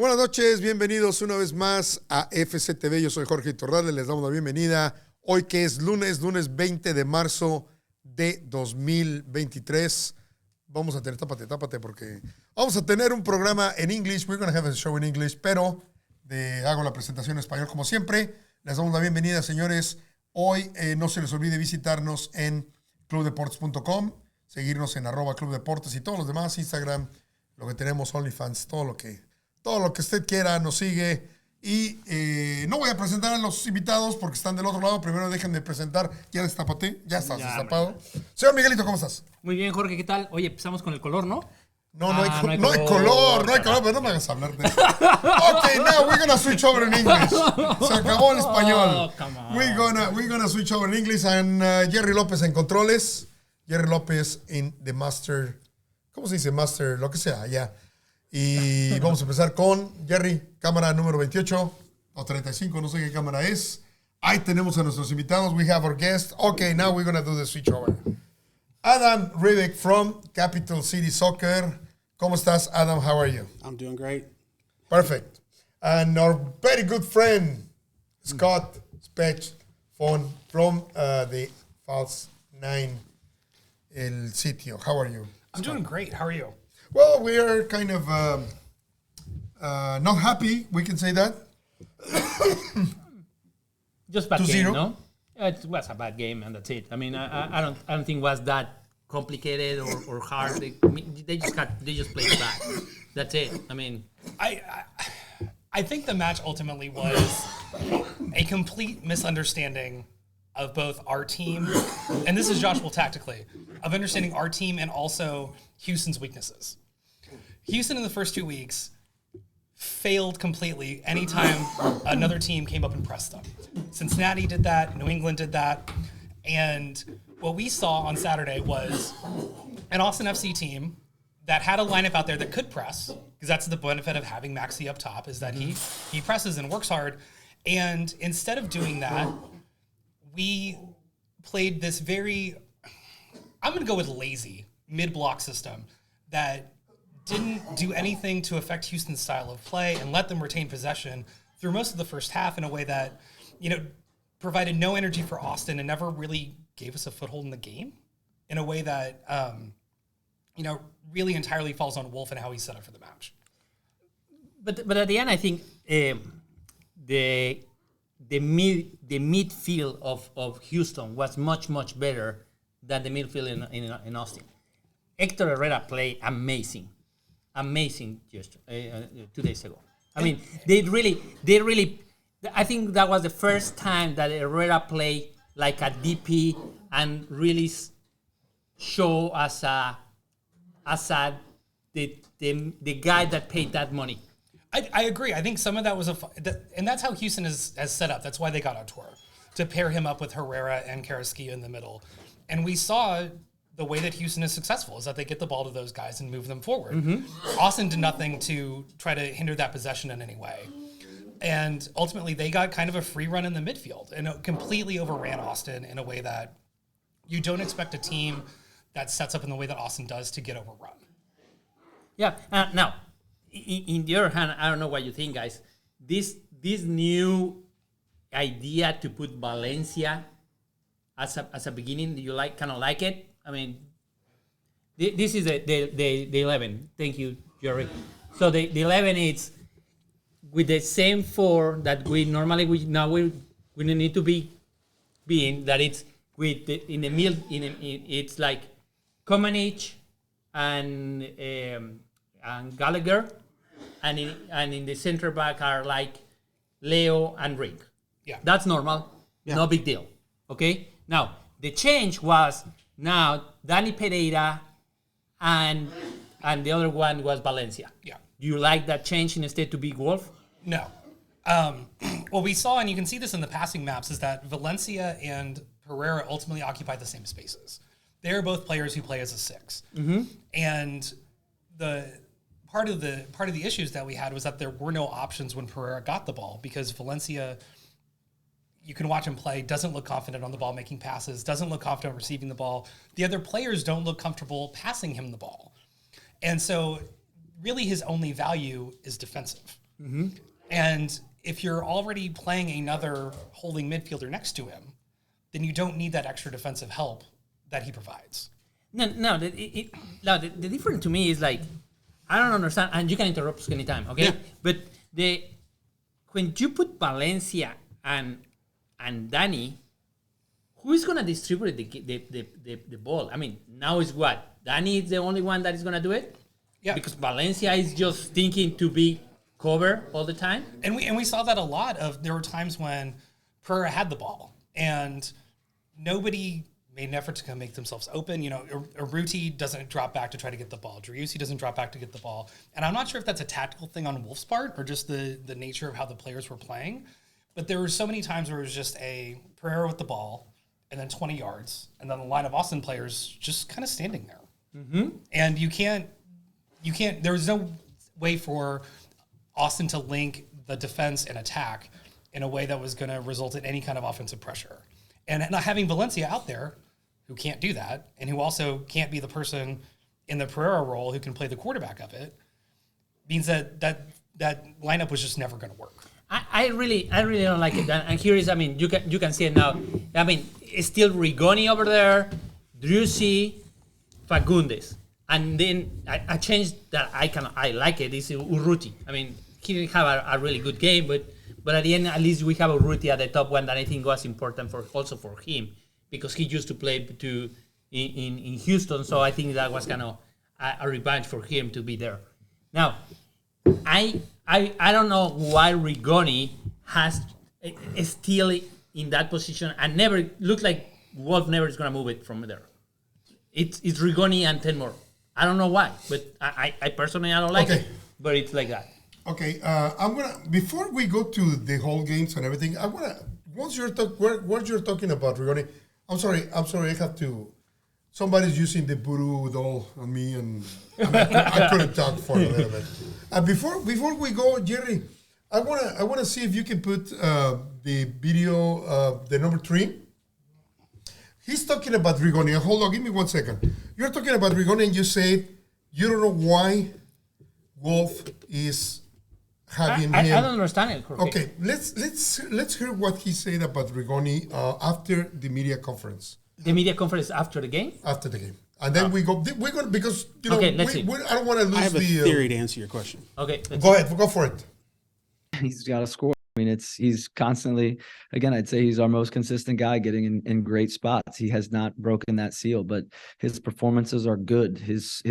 Buenas noches, bienvenidos una vez más a FCTV. Yo soy Jorge Iturralde, les damos la bienvenida. Hoy que es lunes 20 de marzo de 2023. Vamos a tener, tápate, porque vamos a tener un programa en English. We're going to have a show in English, pero hago la presentación en español como siempre. Les damos la bienvenida, señores. Hoy no se les olvide visitarnos en clubdeportes.com, seguirnos en @clubdeportes y todos los demás, Instagram, lo que tenemos, OnlyFans, todo lo que usted quiera, nos sigue. Y no voy a presentar a los invitados porque están del otro lado. Primero déjenme presentar. Ya destapate, ya estás destapado. Señor Miguelito, ¿cómo estás? Muy bien, Jorge, ¿qué tal? Oye, empezamos con el color, ¿no? No hay color, pero no me hagas hablar de eso. Okay, now we're gonna switch over in English. Se acabó el español. We're gonna switch over in English. And Jerry López en controles. Jerry López en the master. ¿Cómo se dice master? Lo que sea, ya. Y vamos a empezar con Jerry, cámara número 28 o 35, no sé qué cámara es. Ahí tenemos a nuestros invitados. We have our guest. Okay, now we're gonna do the switch over. Adam Ribbeck from Capital City Soccer. ¿Cómo estás, Adam? How are you? I'm doing great. Perfect. And our very good friend, Scott Pecht from the False 9, El Sitio. How are you? I'm doing great. How are you? Well, we are kind of not happy. We can say that. Just bad 2-0. game, no? It was a bad game, and that's it. I mean, I don't think it was that complicated or hard. They just played bad. That's it. I mean, I think the match ultimately was a complete misunderstanding of both our team, and this is Josh Wolff tactically, of understanding our team and also Houston's weaknesses. Houston in the first 2 weeks failed completely anytime another team came up and pressed them. Cincinnati did that, New England did that, and what we saw on Saturday was an Austin FC team that had a lineup out there that could press, because that's the benefit of having Maxi up top, is that he presses and works hard, and instead of doing that, we played this very, I'm going to go with lazy, mid-block system that didn't do anything to affect Houston's style of play and let them retain possession through most of the first half in a way that, provided no energy for Austin and never really gave us a foothold in the game in a way that, really entirely falls on Wolff and how he's set up for the match. but at the end, I think the midfield of Houston was much better than the midfield in Austin. Hector Herrera played amazing just 2 days ago. I mean, they really. I think that was the first time that Herrera played like a DP and really show as the guy that paid that money. I agree. I think some of that was and that's how Houston has set up. That's why they got on tour, to pair him up with Herrera and Carrasquilla in the middle. And we saw the way that Houston is successful is that they get the ball to those guys and move them forward. Mm-hmm. Austin did nothing to try to hinder that possession in any way. And ultimately, they got kind of a free run in the midfield and it completely overran Austin in a way that you don't expect a team that sets up in the way that Austin does to get overrun. Yeah. Now, in the other hand, I don't know what you think, guys. This new idea to put Valencia as a beginning, do you kind of like it? I mean, this is the 11. Thank you, Jorge. So the 11 is with the same four that we normally we need to be being. That it's with in the middle. It's like Komanich and Gallagher, and in the center back are like Leo and Rick. Yeah, that's normal. Yeah. No big deal. Okay. Now the change was now Danny Pereira and the other one was Valencia. Yeah. Do you like that change instead to be Wolff? No. What we saw, and you can see this in the passing maps, is that Valencia and Pereira ultimately occupy the same spaces. They're both players who play as a 6. Mm-hmm. And the part of the issues that we had was that there were no options when Pereira got the ball, because Valencia, you can watch him play, doesn't look confident on the ball making passes, doesn't look confident receiving the ball. The other players don't look comfortable passing him the ball. And so really his only value is defensive. And if you're already playing another holding midfielder next to him, then you don't need that extra defensive help that he provides. No. The difference to me is like, I don't understand, and you can interrupt us anytime, okay? Yeah. But when you put Valencia and Danny, who is gonna distribute the ball? I mean, now is what? Danny is the only one that is gonna do it? Yeah. Because Valencia is just thinking to be cover all the time. And we saw that a lot. There were times when Pereira had the ball and nobody made an effort to kind of make themselves open. Urruti doesn't drop back to try to get the ball. Driussi doesn't drop back to get the ball. And I'm not sure if that's a tactical thing on Wolff's part or just the nature of how the players were playing. But there were so many times where it was just a Pereira with the ball and then 20 yards, and then the line of Austin players just kind of standing there. And you can't, there was no way for Austin to link the defense and attack in a way that was going to result in any kind of offensive pressure. And not having Valencia out there, who can't do that, and who also can't be the person in the Pereira role who can play the quarterback of it, means that lineup was just never going to work. I really don't like it. And here is, I mean, you can see it now. I mean, it's still Rigoni over there, Driussi, Fagundes. And then I changed that I like it. It's Urruti. I mean, he didn't have a really good game, but at the end, at least we have Urruti at the top one that I think was important for him because he used to play in Houston. So I think that was kind of a revenge for him to be there. Now, I don't know why Rigoni is still in that position and never looked like Wolff never is going to move it from there. It's Rigoni and 10 more. I don't know why, but I personally I don't like it. But it's like that. Okay, I'm gonna before we go to the whole games and everything. I wanna once you're talking about Rigoni. I'm sorry. I have to. Somebody's using the voodoo doll on me, and I couldn't talk for a little bit. Before we go, Jerry, I wanna see if you can put the video of the number 3. He's talking about Rigoni. Hold on, give me 1 second. You're talking about Rigoni, and you say you don't know why Wolff is having him. I don't understand it. Jorge. Okay, let's hear what he said about Rigoni after the media conference. The media conference after the game? After the game. And then we're going to, because, Okay, let's see. I don't want to lose I have a theory to answer your question. Okay. Go ahead, go for it. He's got to score. I mean, he's constantly, again, I'd say he's our most consistent guy getting in great spots. He has not broken that seal, but his performances are good. His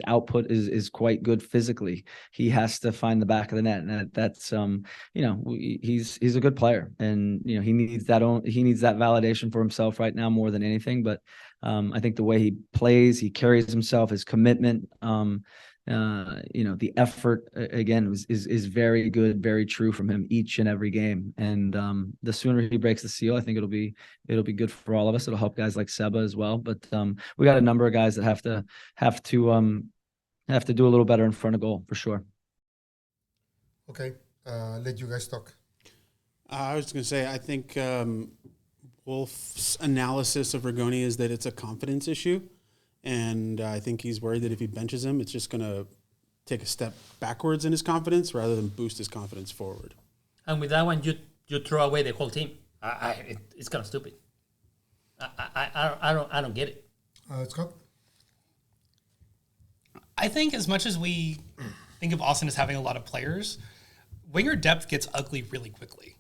output is quite good physically. He has to find the back of the net, and that's he's a good player, and he needs that validation for himself right now more than anything. But I think the way he plays, he carries himself, his commitment, the effort again is very good, very true from him each and every game. And the sooner he breaks the seal, I think it'll be good for all of us. It'll help guys like Seba as well. But we got a number of guys that have to do a little better in front of goal for sure. Okay, let you guys talk. I was going to say, I think Wolff's analysis of Rigoni is that it's a confidence issue. And I think he's worried that if he benches him, it's just going to take a step backwards in his confidence rather than boost his confidence forward. And with that one, you throw away the whole team. It's kind of stupid. I don't get it. Scott? I think as much as we think of Austin as having a lot of players, winger depth gets ugly really quickly.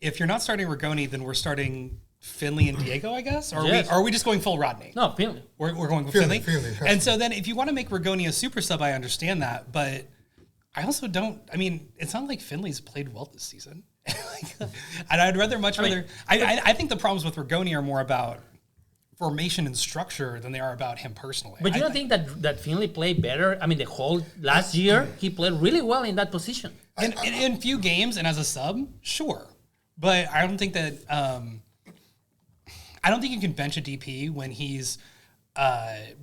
If you're not starting Rigoni, then we're starting Finley and Diego, I guess? Or Yes. are we just going full Rodney? No, Finley. We're going with Finley. Finley. And so then if you want to make Rigoni a super sub, I understand that. But I also don't, it's not like Finley's played well this season. I'd rather I think the problems with Rigoni are more about formation and structure than they are about him personally. But you don't think that Finley played better? I mean, the whole last year, he played really well in that position. In few games and as a sub, sure. But I don't think that... I don't think you can bench a DP when he's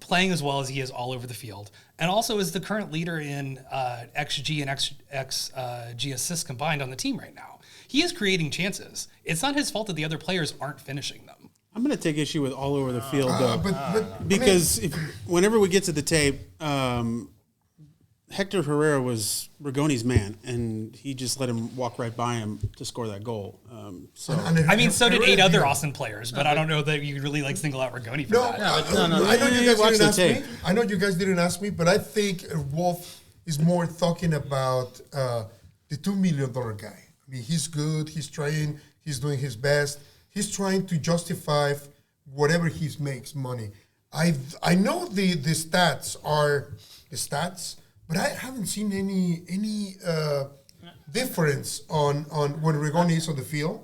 playing as well as he is all over the field, and also is the current leader in XG and XG assists combined on the team right now. He is creating chances. It's not his fault that the other players aren't finishing them. I'm going to take issue with all over the field, though, but because whenever we get to the tape, Hector Herrera was Rigoni's man, and he just let him walk right by him to score that goal. I mean, so did 8 other Austin players, but I don't know that you really like single out Rigoni for that. No. I know you guys didn't ask me. I know you guys didn't ask me, but I think Wolff is more talking about the $2 million guy. I mean, he's good. He's trying. He's doing his best. He's trying to justify whatever he makes money. I know the stats are the stats. But I haven't seen any difference on when Rigoni is on the field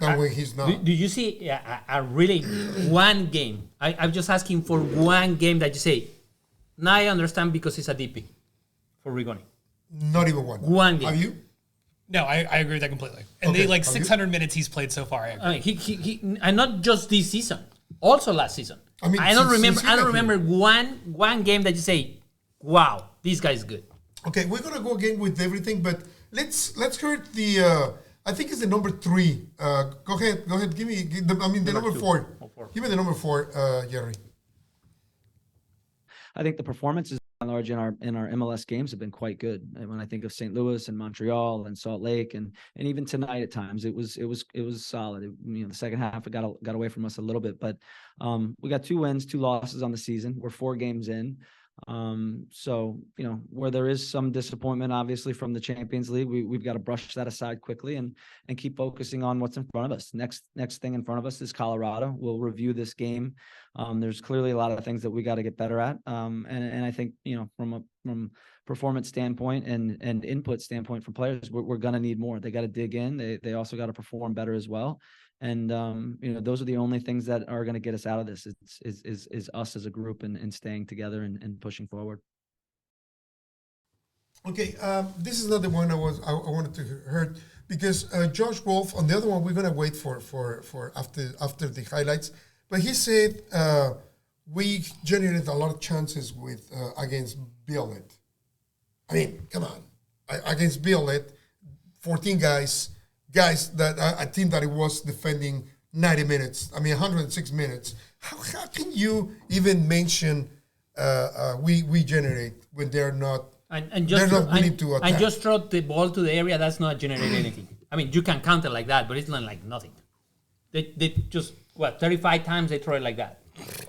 than when he's not. Do you see a really one game? I'm just asking for one game that you say, now I understand because it's a DP for Rigoni. Not even one. One game. Have you? No, I agree with that completely. And Okay. they like 600 minutes he's played so far. I agree. I mean, he and not just this season, also last season. I mean, I don't since remember one game that you say, wow, this guy's good. Okay, we're gonna go again with everything, but let's hear the. I think it's the number 3. Go ahead. Give me. The number 4. Give me the number 4, Jerry. I think the performances by and large in our MLS games have been quite good. And when I think of St. Louis and Montreal and Salt Lake and even tonight at times, it was solid. The second half it got away from us a little bit, but we got 2 wins, 2 losses on the season. We're 4 games in. So, where there is some disappointment, obviously, from the Champions League, we've got to brush that aside quickly and keep focusing on what's in front of us. Next thing in front of us is Colorado. We'll review this game. There's clearly a lot of things that we got to get better at. And I think, from performance standpoint and input standpoint from players, we're going to need more. They got to dig in. They also got to perform better as well. And, those are the only things that are going to get us out of this is us as a group and staying together and pushing forward. Okay. This is not the one I wanted to hear because Josh Wolff, on the other one, we're going to wait for after the highlights. But he said we generated a lot of chances with against Violet. I mean, come on. Against Violet, 14 guys that a team that it was defending 90 minutes. I mean, 106 minutes. How can you even mention we generate when they're not willing to attack? And just throw the ball to the area. That's not generating anything. I mean, you can count it like that, but it's not like nothing. They just 35 times they throw it like that.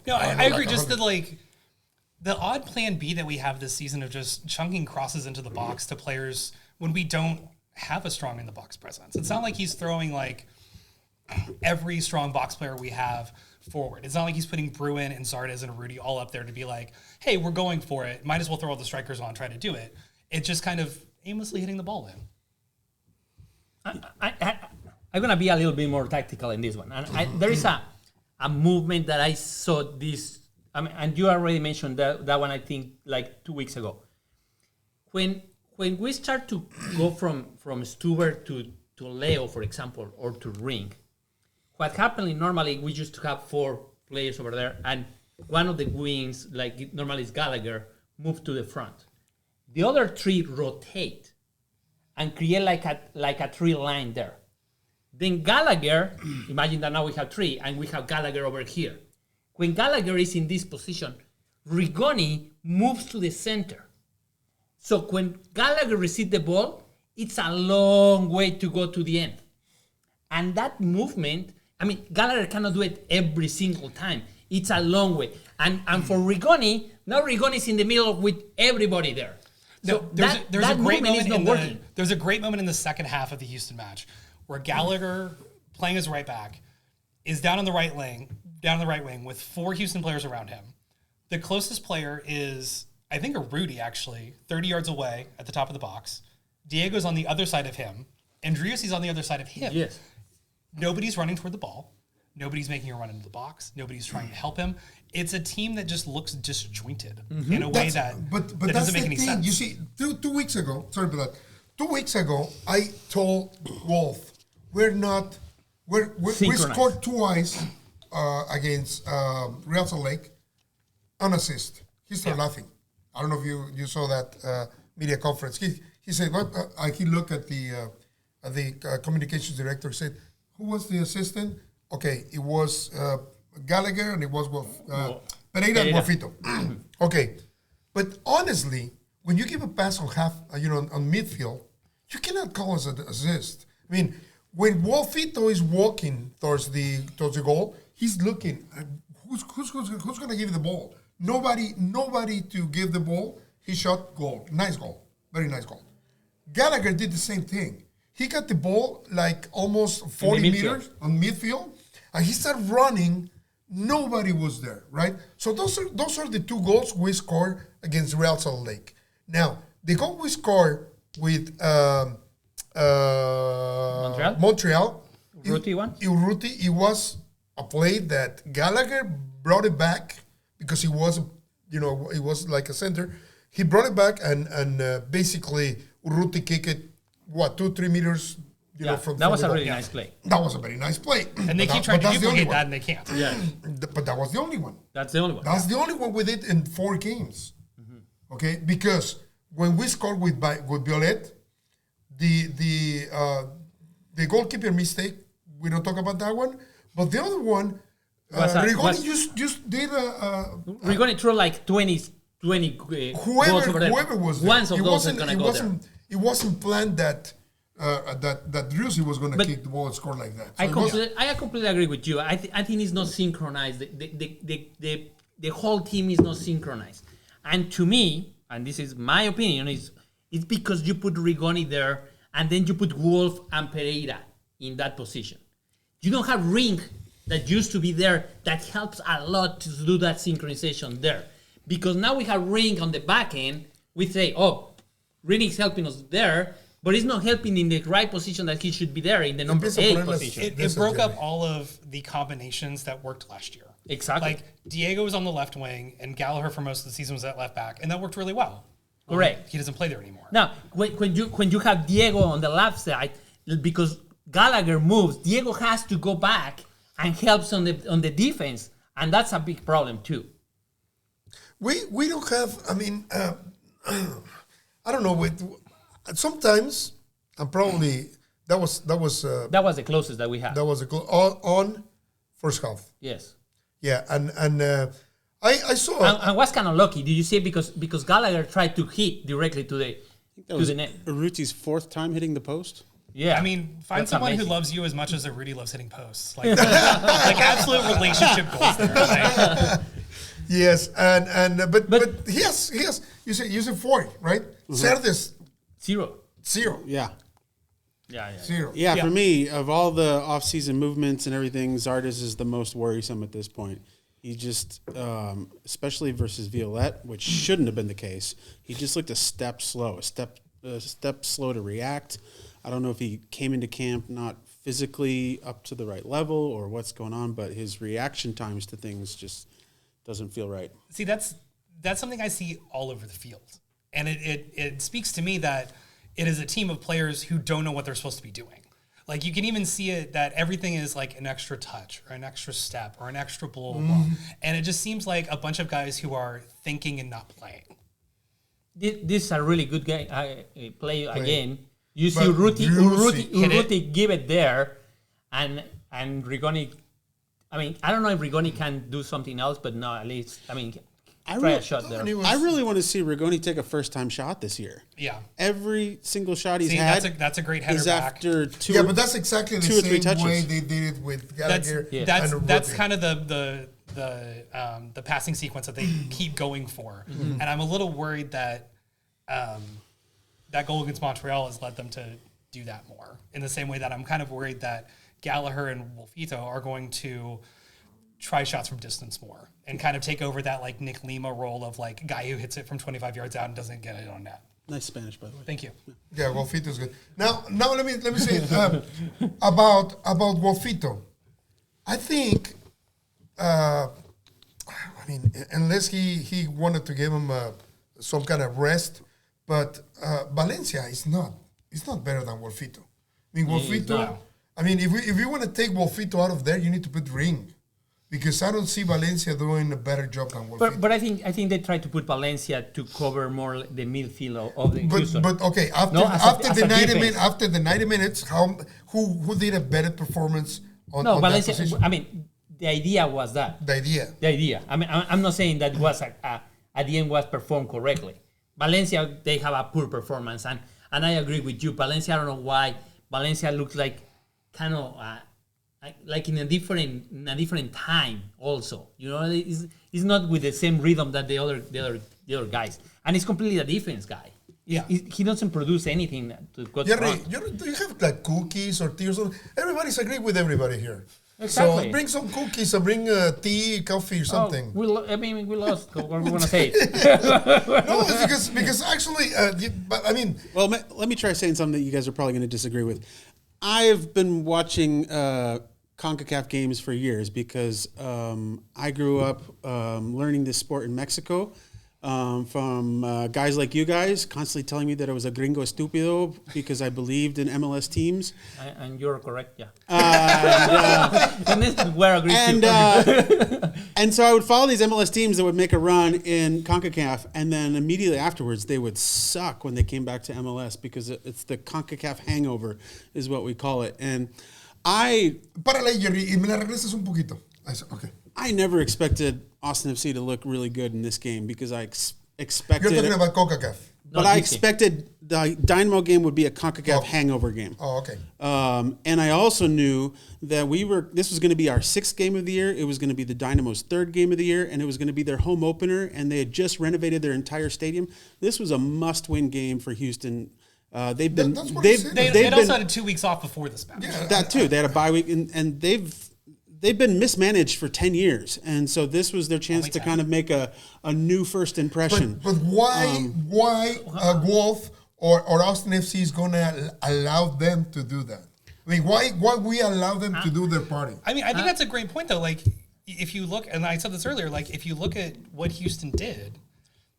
No, I agree. Just the odd plan B that we have this season of just chunking crosses into the box to players when we don't have a strong in the box presence. It's not like he's throwing every strong box player we have forward. It's not like he's putting Bruin and Zardes and Rudy all up there to be like, hey, we're going for it. Might as well throw all the strikers on, try to do it. It's just kind of aimlessly hitting the ball in. I'm going to be a little bit more tactical in this one. And there is a movement that I saw this, and you already mentioned that one, I think, 2 weeks ago. When we start to go from Stuber to Leo, for example, or to Ring, what happened normally, we used to have 4 players over there, and one of the wings, normally is Gallagher, move to the front. The other 3 rotate and create like a 3 line there. Then Gallagher, imagine that now we have 3, and we have Gallagher over here. When Gallagher is in this position, Rigoni moves to the center. So when Gallagher receives the ball, it's a long way to go to the end. And that movement, Gallagher cannot do it every single time. It's a long way. And for Rigoni, now Rigoni's in the middle with everybody there. So there's a great moment in the second half of the Houston match where Gallagher, playing as right back, is down in the right wing with 4 Houston players around him. The closest player is, I think, a Rudy, actually, 30 yards away at the top of the box. Diego's on the other side of him. Andriussi's on the other side of him. Yes. Nobody's running toward the ball. Nobody's making a run into the box. Nobody's trying to help him. It's a team that just looks disjointed in a way that doesn't make any sense. You see, 2 weeks ago, sorry about that. 2 weeks ago, I told Wolff, we scored twice against Real Salt Lake, unassist. He started laughing. I don't know if you saw that media conference. He said, "What?" He looked at the communications director. He said, "Who was the assistant?" Okay, it was Gallagher and it was Pereira and Wolfito. Okay, but honestly, when you give a pass on on midfield, you cannot call as an assist. I mean, when Wolfito is walking towards the goal, he's looking. Who's going to give the ball? Nobody to give the ball. He shot goal. Nice goal. Very nice goal. Gallagher did the same thing. He got the ball like almost 40 meters on midfield, and he started running. Nobody was there, right? So those are the 2 goals we scored against Real Salt Lake. Now, the goal we scored with Montreal. Urruti, it was a play that Gallagher brought it back because he was like a center. He brought it back and basically Urruti kicked it, 2-3 meters. From that was a really nice play. That was a very nice play. And they keep trying to duplicate that, and they can't. Yeah. But that was the only one. That's the only one. That's the only one we did in 4 games. Mm-hmm. Okay, because when we scored with Violet, the goalkeeper mistake, we don't talk about that one. But the other one, Rigoni just did Rigoni threw like 20 goals over there. Whoever was there. Once of those is going to go there. It wasn't planned that Drusy was going to kick the ball and score like that. So I completely agree with you. I think it's not synchronized. The whole team is not synchronized. And to me, and this is my opinion, it's because you put Rigoni there and then you put Wolff and Pereira in that position. You don't have Ring that used to be there that helps a lot to do that synchronization there. Because now we have Ring on the back end, we say, Ring is helping us there, but he's not helping in the right position that he should be there, in the number 8 position. It broke up all of the combinations that worked last year. Exactly. Like, Diego was on the left wing, and Gallagher for most of the season was at left back, and that worked really well. Correct. He doesn't play there anymore. Now, when you have Diego on the left side, because Gallagher moves, Diego has to go back and helps on the defense, and that's a big problem too. We don't have. I mean, I don't know. Sometimes, and probably that was the closest that we had. That was on first half. Yes. Yeah, and I saw and was kind of lucky. Did you see it? Because Gallagher tried to hit directly to the net. Urruti's 4th time hitting the post. Yeah, I mean, find someone who loves you as much as Urruti loves hitting posts. Like absolute relationship goals there. Right? Yes, but he has. You said 4, right? Mm-hmm. Cerdes 0. Yeah. Yeah. 0. Yeah, for me, of all the off-season movements and everything, Zardes is the most worrisome at this point. He just, especially versus Violette, which shouldn't have been the case, he just looked a step slow to react. I don't know if he came into camp not physically up to the right level or what's going on, but his reaction times to things just doesn't feel right. See, that's something I see all over the field. And it speaks to me that it is a team of players who don't know what they're supposed to be doing. Like, you can even see it that everything is like an extra touch or an extra step or an extra blah, blah, blah. And it just seems like a bunch of guys who are thinking and not playing. This is a really good game. Play again. You see Urruti give it there, and Rigoni. I mean, I don't know if Rigoni can do something else, but no, at least, I mean, try a shot there. I really want to see Rigoni take a first-time shot this year. Yeah. Every single shot he's had that's a great header is back. After two. Yeah, but that's exactly the same way they did it with Gallagher. That's kind of the passing sequence that they keep going for. Mm-hmm. And I'm a little worried that that goal against Montreal has led them to do that more. In the same way that I'm kind of worried that Gallagher and Wolfito are going to try shots from distance more and kind of take over that like Nick Lima role of like guy who hits it from 25 yards out and doesn't get it on net. Nice Spanish, by the way. Thank you. Yeah, Wolfito's good. Now let me say about Wolfito. I think, I mean, unless he wanted to give him some kind of rest, but Valencia is not better than Wolfito. I mean, Wolfito. I mean, if you want to take Wolfito out of there, you need to put Ring, because I don't see Valencia doing a better job than Wolfito. But I think they try to put Valencia to cover more the midfield of the Houston. But okay, after the 90 minutes, who did a better performance on Valencia? That position? I mean, the idea was that. The idea. I mean, I'm not saying that was at the end was performed correctly, Valencia, they have a poor performance, and I agree with you. Valencia, I don't know why Valencia looks like kind of like in a different time. Also, it's not with the same rhythm that the other guys, and it's completely a defense guy. Yeah, he doesn't produce anything to go Jerry, do you have like cookies or tea or something? Everybody's agreeing with everybody here. Exactly. So bring some cookies or bring tea, coffee or something. We lost. What are we gonna say? No, it's because actually, I mean, Well, let me try saying something that you guys are probably going to disagree with. I've been watching CONCACAF games for years because I grew up learning this sport in Mexico from guys like you guys constantly telling me that I was a gringo estúpido because I believed in MLS teams. And you're correct, yeah. And so I would follow these MLS teams that would make a run in CONCACAF, and then immediately afterwards they would suck when they came back to MLS because it's the CONCACAF hangover is what we call it. And Párale, Jerry, y me la regresas un poquito. Okay. I never expected Austin FC to look really good in this game because I expected... You're talking about CONCACAF. But I expected the Dynamo game would be a CONCACAF hangover game. Oh, okay. And I also knew that this was going to be our 6th game of the year. It was going to be the Dynamo's 3rd game of the year, and it was going to be their home opener, and they had just renovated their entire stadium. This was a must-win game for Houston. They've also had 2 weeks off before this match. Yeah, that too. They had a bye week, and they've been mismanaged for 10 years. And so this was their chance to kind of make a new first impression. But why Wolff or Austin FC is going to allow them to do that? I mean, why we allow them to do their party? I mean, I think that's a great point, though. Like, if you look, and I said this earlier, like, if you look at what Houston did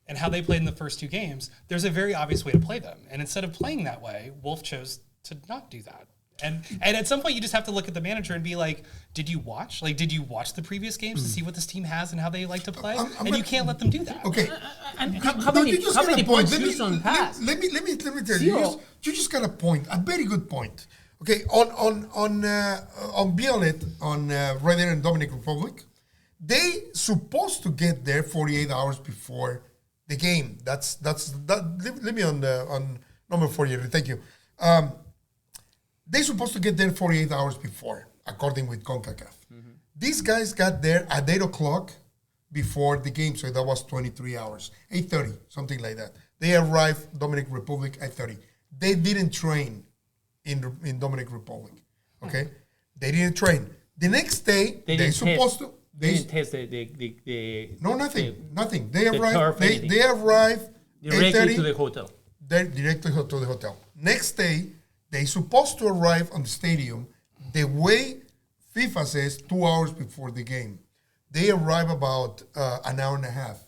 and how they played in the first 2 games, there's a very obvious way to play them. And instead of playing that way, Wolff chose to not do that. And at some point, you just have to look at the manager and be like, did you watch the previous games to see what this team has and how they like to play? You can't let them do that. Okay. And how many points Houston has? Let me tell you. You just got a point, a very good point. Okay, on Violet, right there in Dominican Republic, they supposed to get there 48 hours before the game. That's Leave me on number 48. Thank you. They're supposed to get there 48 hours before, according with CONCACAF. Mm-hmm. These guys got there at 8 o'clock before the game, so that was 23 hours. 8:30, something like that. They arrived Dominican Republic at 8:30. They didn't train in Dominican Republic, okay? They didn't train. The next day, they supposed to... They didn't test the No, nothing. They arrived... They arrived... Directly to the hotel. Directly to the hotel. Next day... They supposed to arrive on the stadium the way FIFA says 2 hours before the game. They arrive about an hour and a half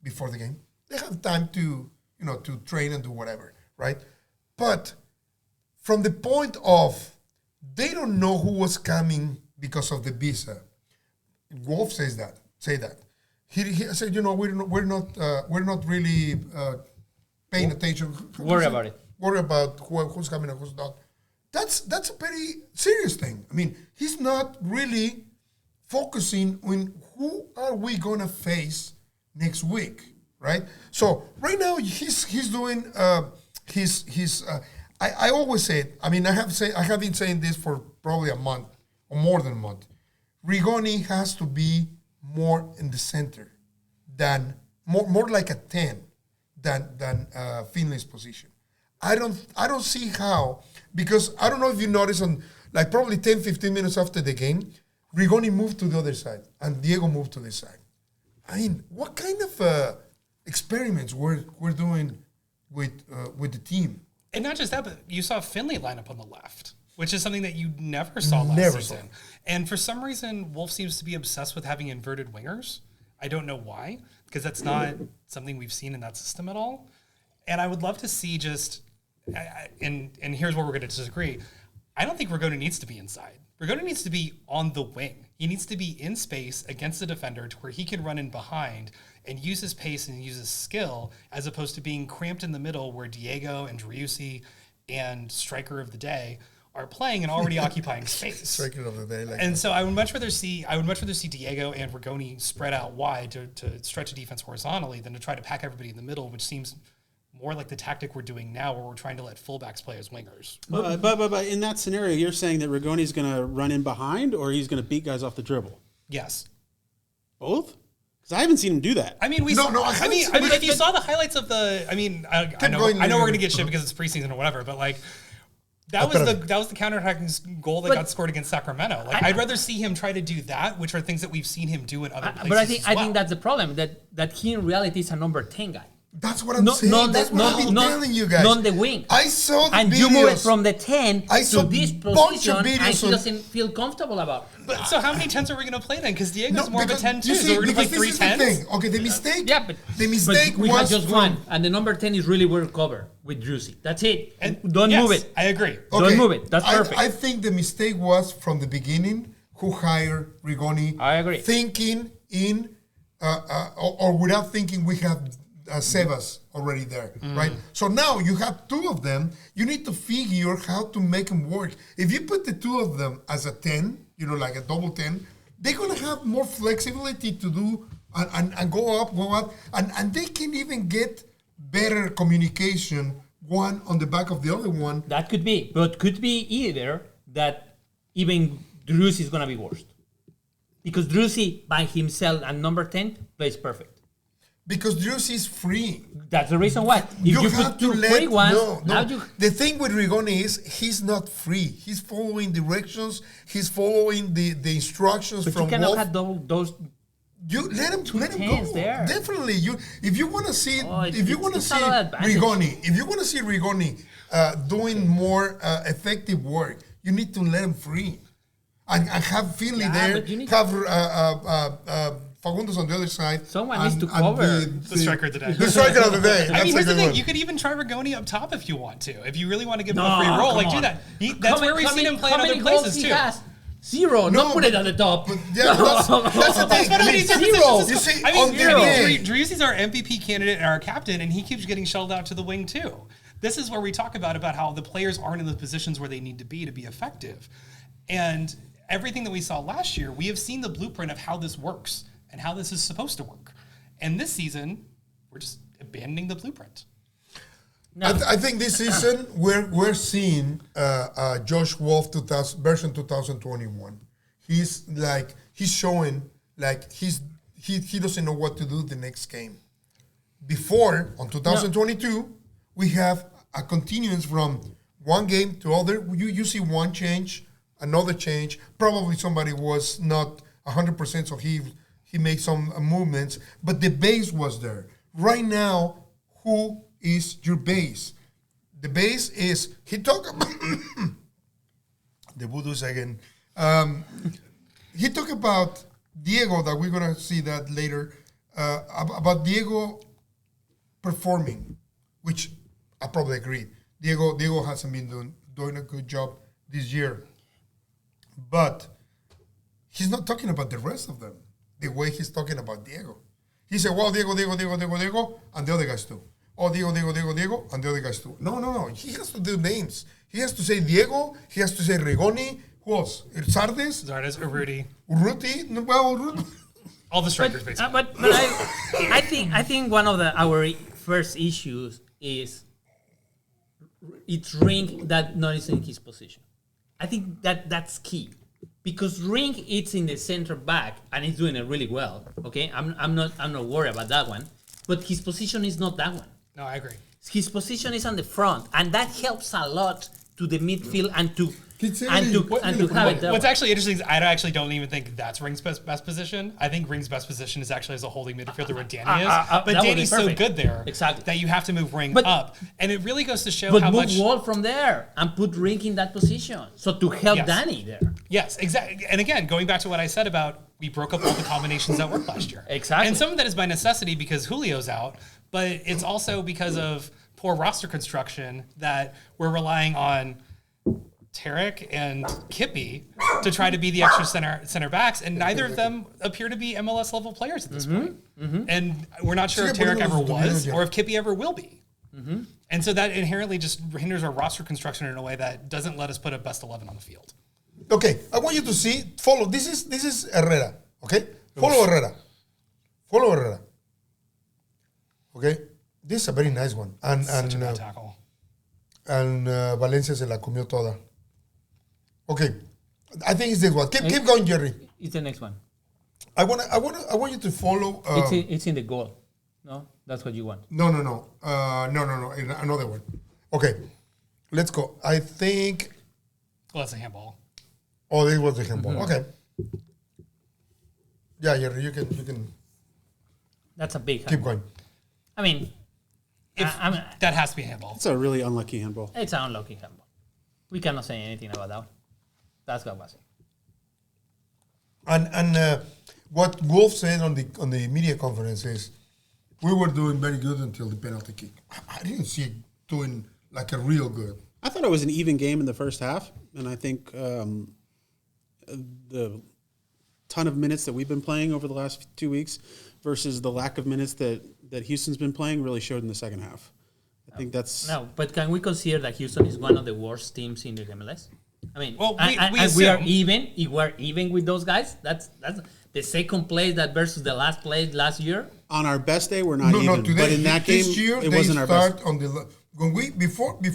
before the game. They have time to train and do whatever, right? But from the point of they don't know who was coming because of the visa. Wolff says that. He said, we're not really paying attention. Worry about it. Worry about who's coming and who's not. That's a very serious thing. I mean, he's not really focusing on who are we going to face next week, right? So right now he's doing I always say it. I mean, I have been saying this for probably a month or more than a month. Rigoni has to be more in the center than more like a 10 than Finlay's position. I don't see how, because I don't know if you noticed on like probably 10, 15 minutes after the game, Rigoni moved to the other side and Diego moved to this side. I mean, what kind of experiments we're doing with the team? And not just that, but you saw Finlay line up on the left, which is something that you never saw last season. And for some reason, Wolff seems to be obsessed with having inverted wingers. I don't know why, because that's not something we've seen in that system at all. And I would love to see and here's where we're going to disagree. I don't think Rigoni needs to be inside. Rigoni needs to be on the wing. He needs to be in space against the defender to where he can run in behind and use his pace and use his skill, as opposed to being cramped in the middle where Diego and Driussi and Striker of the Day are playing and already occupying space. Striker of the Day. So I would much rather see Diego and Rigoni spread out wide to stretch a defense horizontally than to try to pack everybody in the middle, which seems more like the tactic we're doing now, where we're trying to let fullbacks play as wingers. But in that scenario, you're saying that Rigoni's going to run in behind, or he's going to beat guys off the dribble? Yes. Both? Because I haven't seen him do that. I mean, if you saw the highlights of the, I know we're going to get shit because it's preseason or whatever, but like that was the counterattacking goal that got scored against Sacramento. Like I'd rather see him try to do that, which are things that we've seen him do in other places. But I think that's the problem, that he in reality is a number 10 guy. That's what I'm saying. That's what I've been telling you guys. Not the wing. I saw the and videos. You move it from the 10 I saw to this position, and he doesn't feel comfortable about it. But so how many 10s are we going to play then? Because Diego's more of a 10 too, so we're going to play 3 10s? Okay, the mistake. Yeah, but we had just one, and the number 10 is really well covered with Drusi. That's it. And don't move it. I agree. Okay, don't move it. That's perfect. I think the mistake was from the beginning who hired Rigoni. I agree. Thinking in, or without thinking, we have Sebas already there, right? So now you have two of them. You need to figure how to make them work. If you put the two of them as a 10, like a double 10, they're going to have more flexibility to do and go up, and they can even get better communication, one on the back of the other one. That could be, but could be either that even Drusi is going to be worse. Because Drusi by himself and number 10 plays perfect. Because Drusi is free. That's the reason why. If you put two free ones, the thing with Rigoni is he's not free. He's following directions. He's following the instructions from Wolff. But you cannot have those. You let him go. There. Definitely. If you want to see, Rigoni, doing more effective work, you need to let him free, and have Finley there. Have Fagundo's on the other side. Someone needs to cover the striker of the day. The striker of the day. Here's the thing. You could even try Rigoni up top if you want to. If you really want to give him a free roll, do that. That's where we've seen him play in other places too. Zero. Not put it at the top. Yeah, that's the thing. Zero. You see, Drusi's our MVP candidate and our captain, and he keeps getting shelled out to the wing too. This is where we talk about how the players aren't in the positions where they need to be effective. And everything that we saw last year, we have seen the blueprint of how this works and how this is supposed to work. And this season, we're just abandoning the blueprint. No. I think this season we're seeing Josh Wolff version 2021. He's showing like he doesn't know what to do the next game. Before on 2022, we have a continuance from one game to other. You see one change, another change. Probably somebody was not 100%, so he made some movements, but the base was there. Right now, who is your base? The base is, he talked about, the voodoos again. He talked about Diego, that we're going to see that later, about Diego performing, which I probably agree. Diego hasn't been doing a good job this year. But he's not talking about the rest of them the way he's talking about Diego. He said, well, Diego, and the other guys too. Oh, Diego, and the other guys too. No. He has to do names. He has to say Diego. He has to say Rigoni. Who else? Zardes, Urruti. Well, all the strikers, basically. But I think one of our first issues is it's Ring that not is in his position. I think that's key. Because Ring it's in the center back and he's doing it really well. Okay, I'm not worried about that one. But his position is not that one. No, I agree. His position is on the front, and that helps a lot to the midfield and to have it. What's actually interesting is I actually don't even think that's Ring's best position. I think Ring's best position is actually as a holding midfielder where Danny is. But Danny's so good there that you have to move Ring up. And it really goes to show how much... But move Wolff from there and put Ring in that position. So to help Danny there. Yes, exactly. And again, going back to what I said about we broke up all the combinations that worked last year. Exactly. And some of that is by necessity because Julio's out, but it's also because of poor roster construction that we're relying on Tarek and Kippy to try to be the extra center backs, and neither of them appear to be MLS level players at this point. Mm-hmm. And we're not sure if Tarek ever was or if Kippy ever will be. Mm-hmm. And so that inherently just hinders our roster construction in a way that doesn't let us put a best 11 on the field. Okay, I want you to follow. This is Herrera. Okay, follow Herrera. Okay, This is a very nice one. And Such a bad tackle. Valencia se la comió toda. Okay. I think it's this one. Keep going, Jerry. It's the next one. I want you to follow. It's in the goal. No, that's what you want. No. Another one. Okay, let's go. I think. Well, that's a handball. Oh, this was the handball. Okay. Yeah, Jerry, you can That's a big keep handball. going. I mean, That has to be a handball. It's a really unlucky handball. it's an unlucky handball. We cannot say anything about that one. That's what was it. And what Wolff said on the media conference is, we were doing very good until the penalty kick. I didn't see it doing like a real good. I thought it was an even game in the first half, and I think the ton of minutes that we've been playing over the last 2 weeks versus the lack of minutes that Houston's been playing really showed in the second half. I think that's No, but can we consider that Houston is one of the worst teams in the MLS? I mean, Well, we are even. If we're even with those guys, that's the second place that versus the last place last year. on our best day we're not even. Today, but in that game, this year, it they wasn't our best. start on the when we before the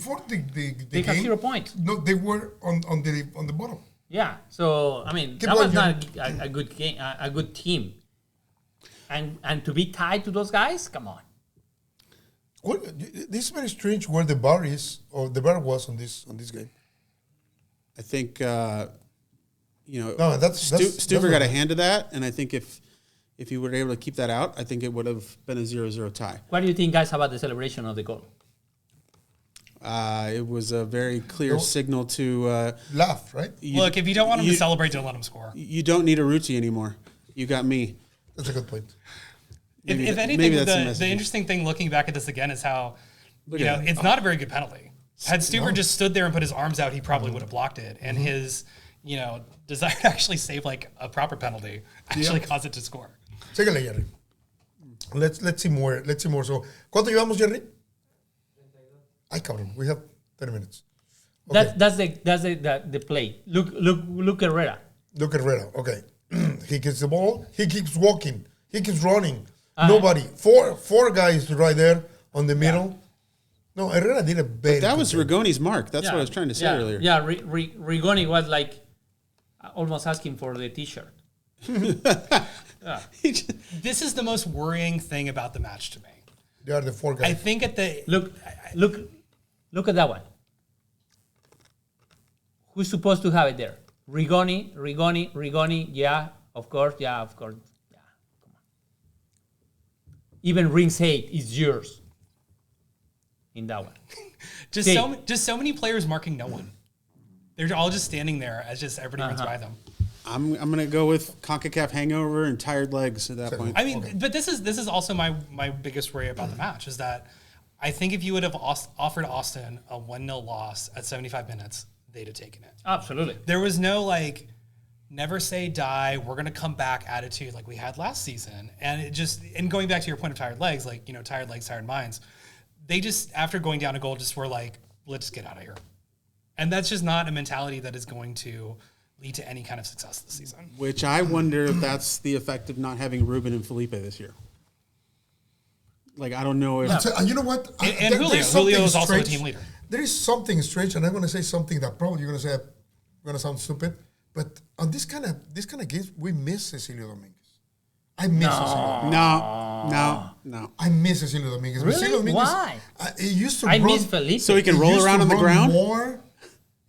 They game. have 0 points. No, they were on the bottom. Yeah. So I mean, Keep that was going, not a good game, a good team. And to be tied to those guys, come on. Well, this is very strange where the bar is or the bar was on this game. I think No, that's Stuver got a hand to that, and I think if he were able to keep that out, I think it would have been a 0-0 tie. What do you think, guys, about the celebration of the goal? It was a very clear signal to laugh, right? Look, if you don't want him to celebrate, don't let him score. You don't need a Ruti anymore. You got me. That's a good point. If anything, the interesting thing looking back at this again is how, it's not a very good penalty. Had Stuver just stood there and put his arms out, he probably would have blocked it. And his, desire to actually save like a proper penalty actually caused it to score. Síguele, Jerry. Let's see more. So, ¿cuánto llevamos, Jerry? Ay, cabrón. We have 30 minutes. Okay. That's the play. Look Herrera. Look at Herrera. Okay. He gets the ball. He keeps walking. He keeps running. Nobody. Four guys right there on the middle. No, Herrera did a bad. That was Rigoni's mark. That's what I was trying to say earlier. Yeah, Rigoni was like almost asking for the T-shirt. This is the most worrying thing about the match to me. They are the four guys. I think at the look at that one. Who's supposed to have it there? Rigoni. Yeah, of course. Yeah, come on. Even Rings 8 is yours. In that one. just so many players marking no one. They're all just standing there as just everybody runs by them. I'm gonna go with CONCACAF hangover and tired legs at that point. I mean, but this is also my biggest worry about the match is that I think if you would have offered Austin a 1-0 loss at 75 minutes, they'd have taken it. Absolutely. There was no never say die, we're gonna come back attitude like we had last season. And going back to your point of tired legs, tired legs, tired minds, they just, after going down a goal, just were like, let's get out of here. And that's just not a mentality that is going to lead to any kind of success this season. Which I wonder if that's the effect of not having Ruben and Felipe this year. I don't know if... You know what? And Julio is also a team leader. There is something strange, and I'm going to say something that probably you're going to say, I'm going to sound stupid, but on this kind of games, we miss Cecilio Dominguez. I miss Cecilio. No. I miss Cecilio Dominguez. Really? Cecilio Dominguez, Why? He used to I run, miss Felipe. So he can roll around on the ground? More.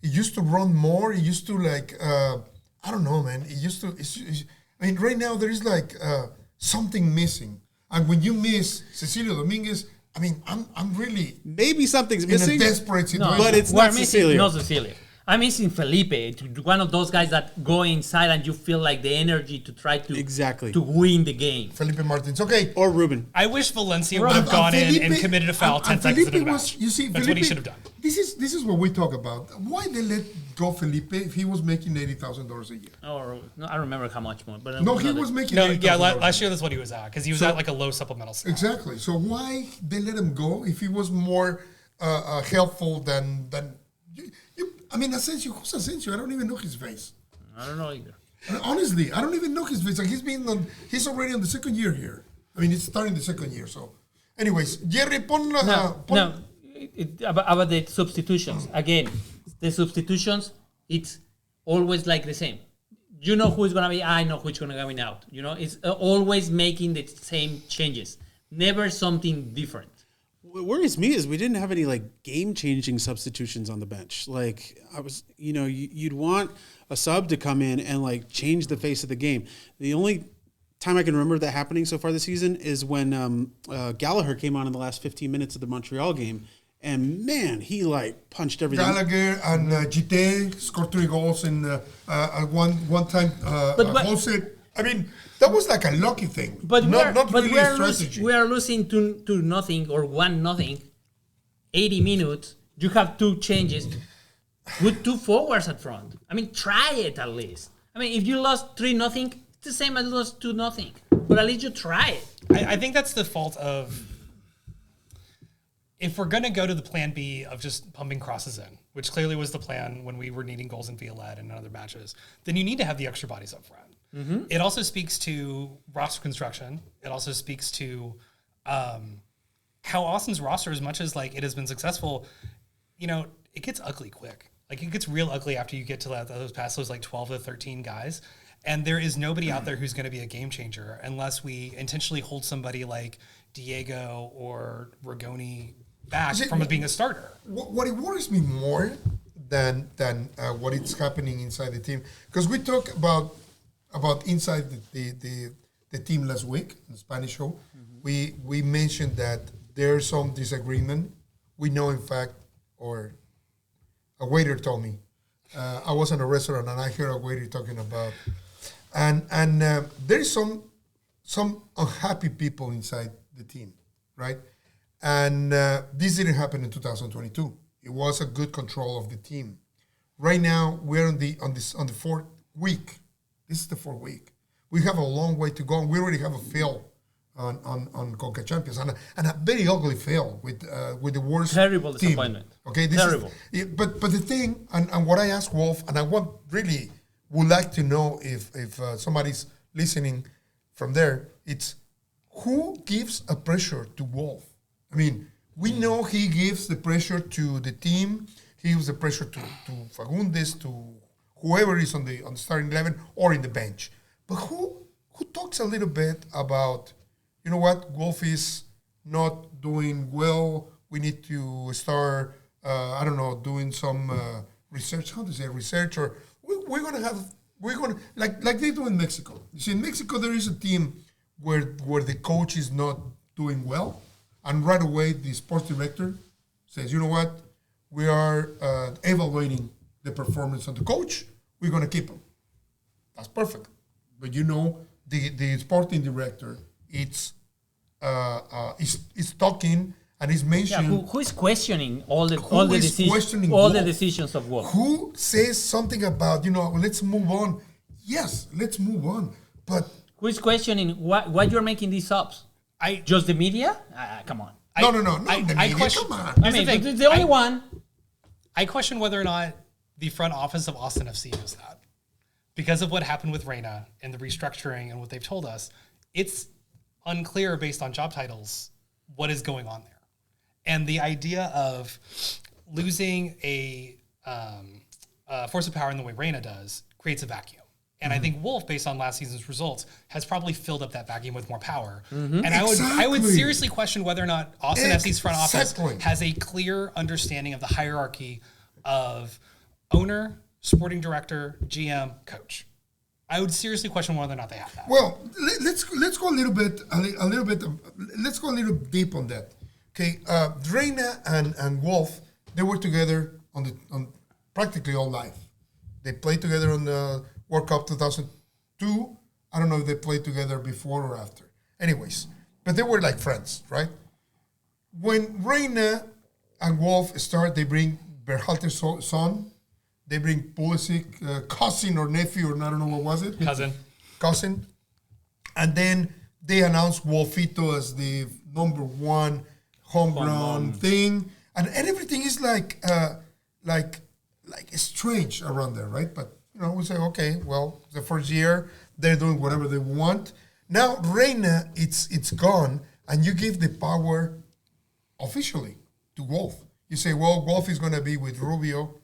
He used to run more. He used to I don't know, man. He used to. Right now there is something missing, and when you miss Cecilio Dominguez, I'm really maybe something's in missing. a desperate situation. But it's not Cecilio. No, Cecilio. I'm missing Felipe, one of those guys that go inside and you feel like the energy to try to win the game. Felipe Martins, okay. Or Ruben. I wish Valencia would have gone in and committed a foul 10 seconds into the match. You see, that's Felipe, what he should have done. This is what we talk about. Why they let go Felipe if he was making $80,000 a year? Or no, I don't remember how much more, but No, he was making No, $80,000 last year that's what he was at because he was at a low supplemental salary. Exactly. So why they let him go if he was more helpful than Asensio? Who's Asensio? I don't even know his face. I don't know either. Honestly, I don't even know his face. He's already on the second year here. He's starting the second year. So, Anyways, Jerry, pon about the substitutions. Again, the substitutions, it's always like the same. You know who's going to be, I know who's going to be out. You know, it's always making the same changes. Never something different. What worries me is we didn't have any like game-changing substitutions on the bench. Like I was, you'd want a sub to come in and like change the face of the game. The only time I can remember that happening so far this season is when Gallagher came on in the last 15 minutes of the Montreal game. And man, he like punched everything. Gallagher and GT scored 3 goals in one time. Jose, I mean, that was like a lucky thing. But not really a strategy. We are losing 2-0 or 1-0. 80 minutes. You have 2 changes. With 2 forwards at front. I mean, try it at least. I mean, if you lost 3-0, it's the same as lost 2-0. But at least you try it. I think that's the fault of, if we're going to go to the plan B of just pumping crosses in, which clearly was the plan when we were needing goals in Violet and in other matches, then you need to have the extra bodies up front. Mm-hmm. It also speaks to roster construction. It also speaks to how Austin's roster, as much as like it has been successful, it gets ugly quick. Like it gets real ugly after you get to those like 12 to 13 guys. And there is nobody out there who's going to be a game changer unless we intentionally hold somebody like Diego or Rigoni back from being a starter. What it worries me more than what is happening inside the team, because we talked about inside the team last week in the Spanish show. Mm-hmm. We mentioned that there's some disagreement. We know, in fact, or a waiter told me. I was in a restaurant and I heard a waiter talking about, and there's some unhappy people inside the team, right? And this didn't happen in 2022. It was a good control of the team. Right now, we're on the 4th week. This is the 4th week. We have a long way to go. And we already have a fail on Conca Champions, and a very ugly fail with the worst terrible team. Disappointment. Okay, this terrible. But the thing, and what I asked Wolff, and I would like to know if somebody's listening from there, it's who gives a pressure to Wolff? I mean, we know he gives the pressure to the team. He gives the pressure to Fagundes, to whoever is on the starting 11 or in the bench. But who talks a little bit about, you know what, Wolff is not doing well. We need to start, doing some research. How to say research? Or we're going to like they do in Mexico. You see, in Mexico there is a team where the coach is not doing well. And right away, the sports director says, you know what, we are evaluating the performance of the coach. We're going to keep him. That's perfect. But the sporting director, is talking and is mentioning. Yeah, who is questioning all the decisions of Wolff? Who says something about, let's move on? Yes, let's move on. But who is questioning why you're making these subs? Just the media? Come on. No, the media. Question, come on. I mean, the only one. I question whether or not the front office of Austin FC knows that. Because of what happened with Reyna and the restructuring and what they've told us, it's unclear based on job titles what is going on there. And the idea of losing a force of power in the way Reyna does creates a vacuum. And I think Wolff, based on last season's results, has probably filled up that vacuum with more power. Mm-hmm. And I would seriously question whether or not Austin FC's front office has a clear understanding of the hierarchy of owner, sporting director, GM, coach. I would seriously question whether or not they have that. Well, let's go a little bit. Let's go a little deep on that. Okay, Reyna and Wolff, they were together on practically all life. They played together on the World Cup 2002. I don't know if they played together before or after. Anyways, but they were like friends, right? When Reyna and Wolff start, they bring Berhalter's son. They bring Pulisic, cousin or nephew, or I don't know what was it? Cousin. And then they announced Wolfito as the number 1 homegrown thing. And everything is like strange around there, right? But we say, okay, well, the first year they're doing whatever they want. Now Reyna, it's gone, and you give the power officially to Wolff. You say, well, Wolff is going to be with Rubio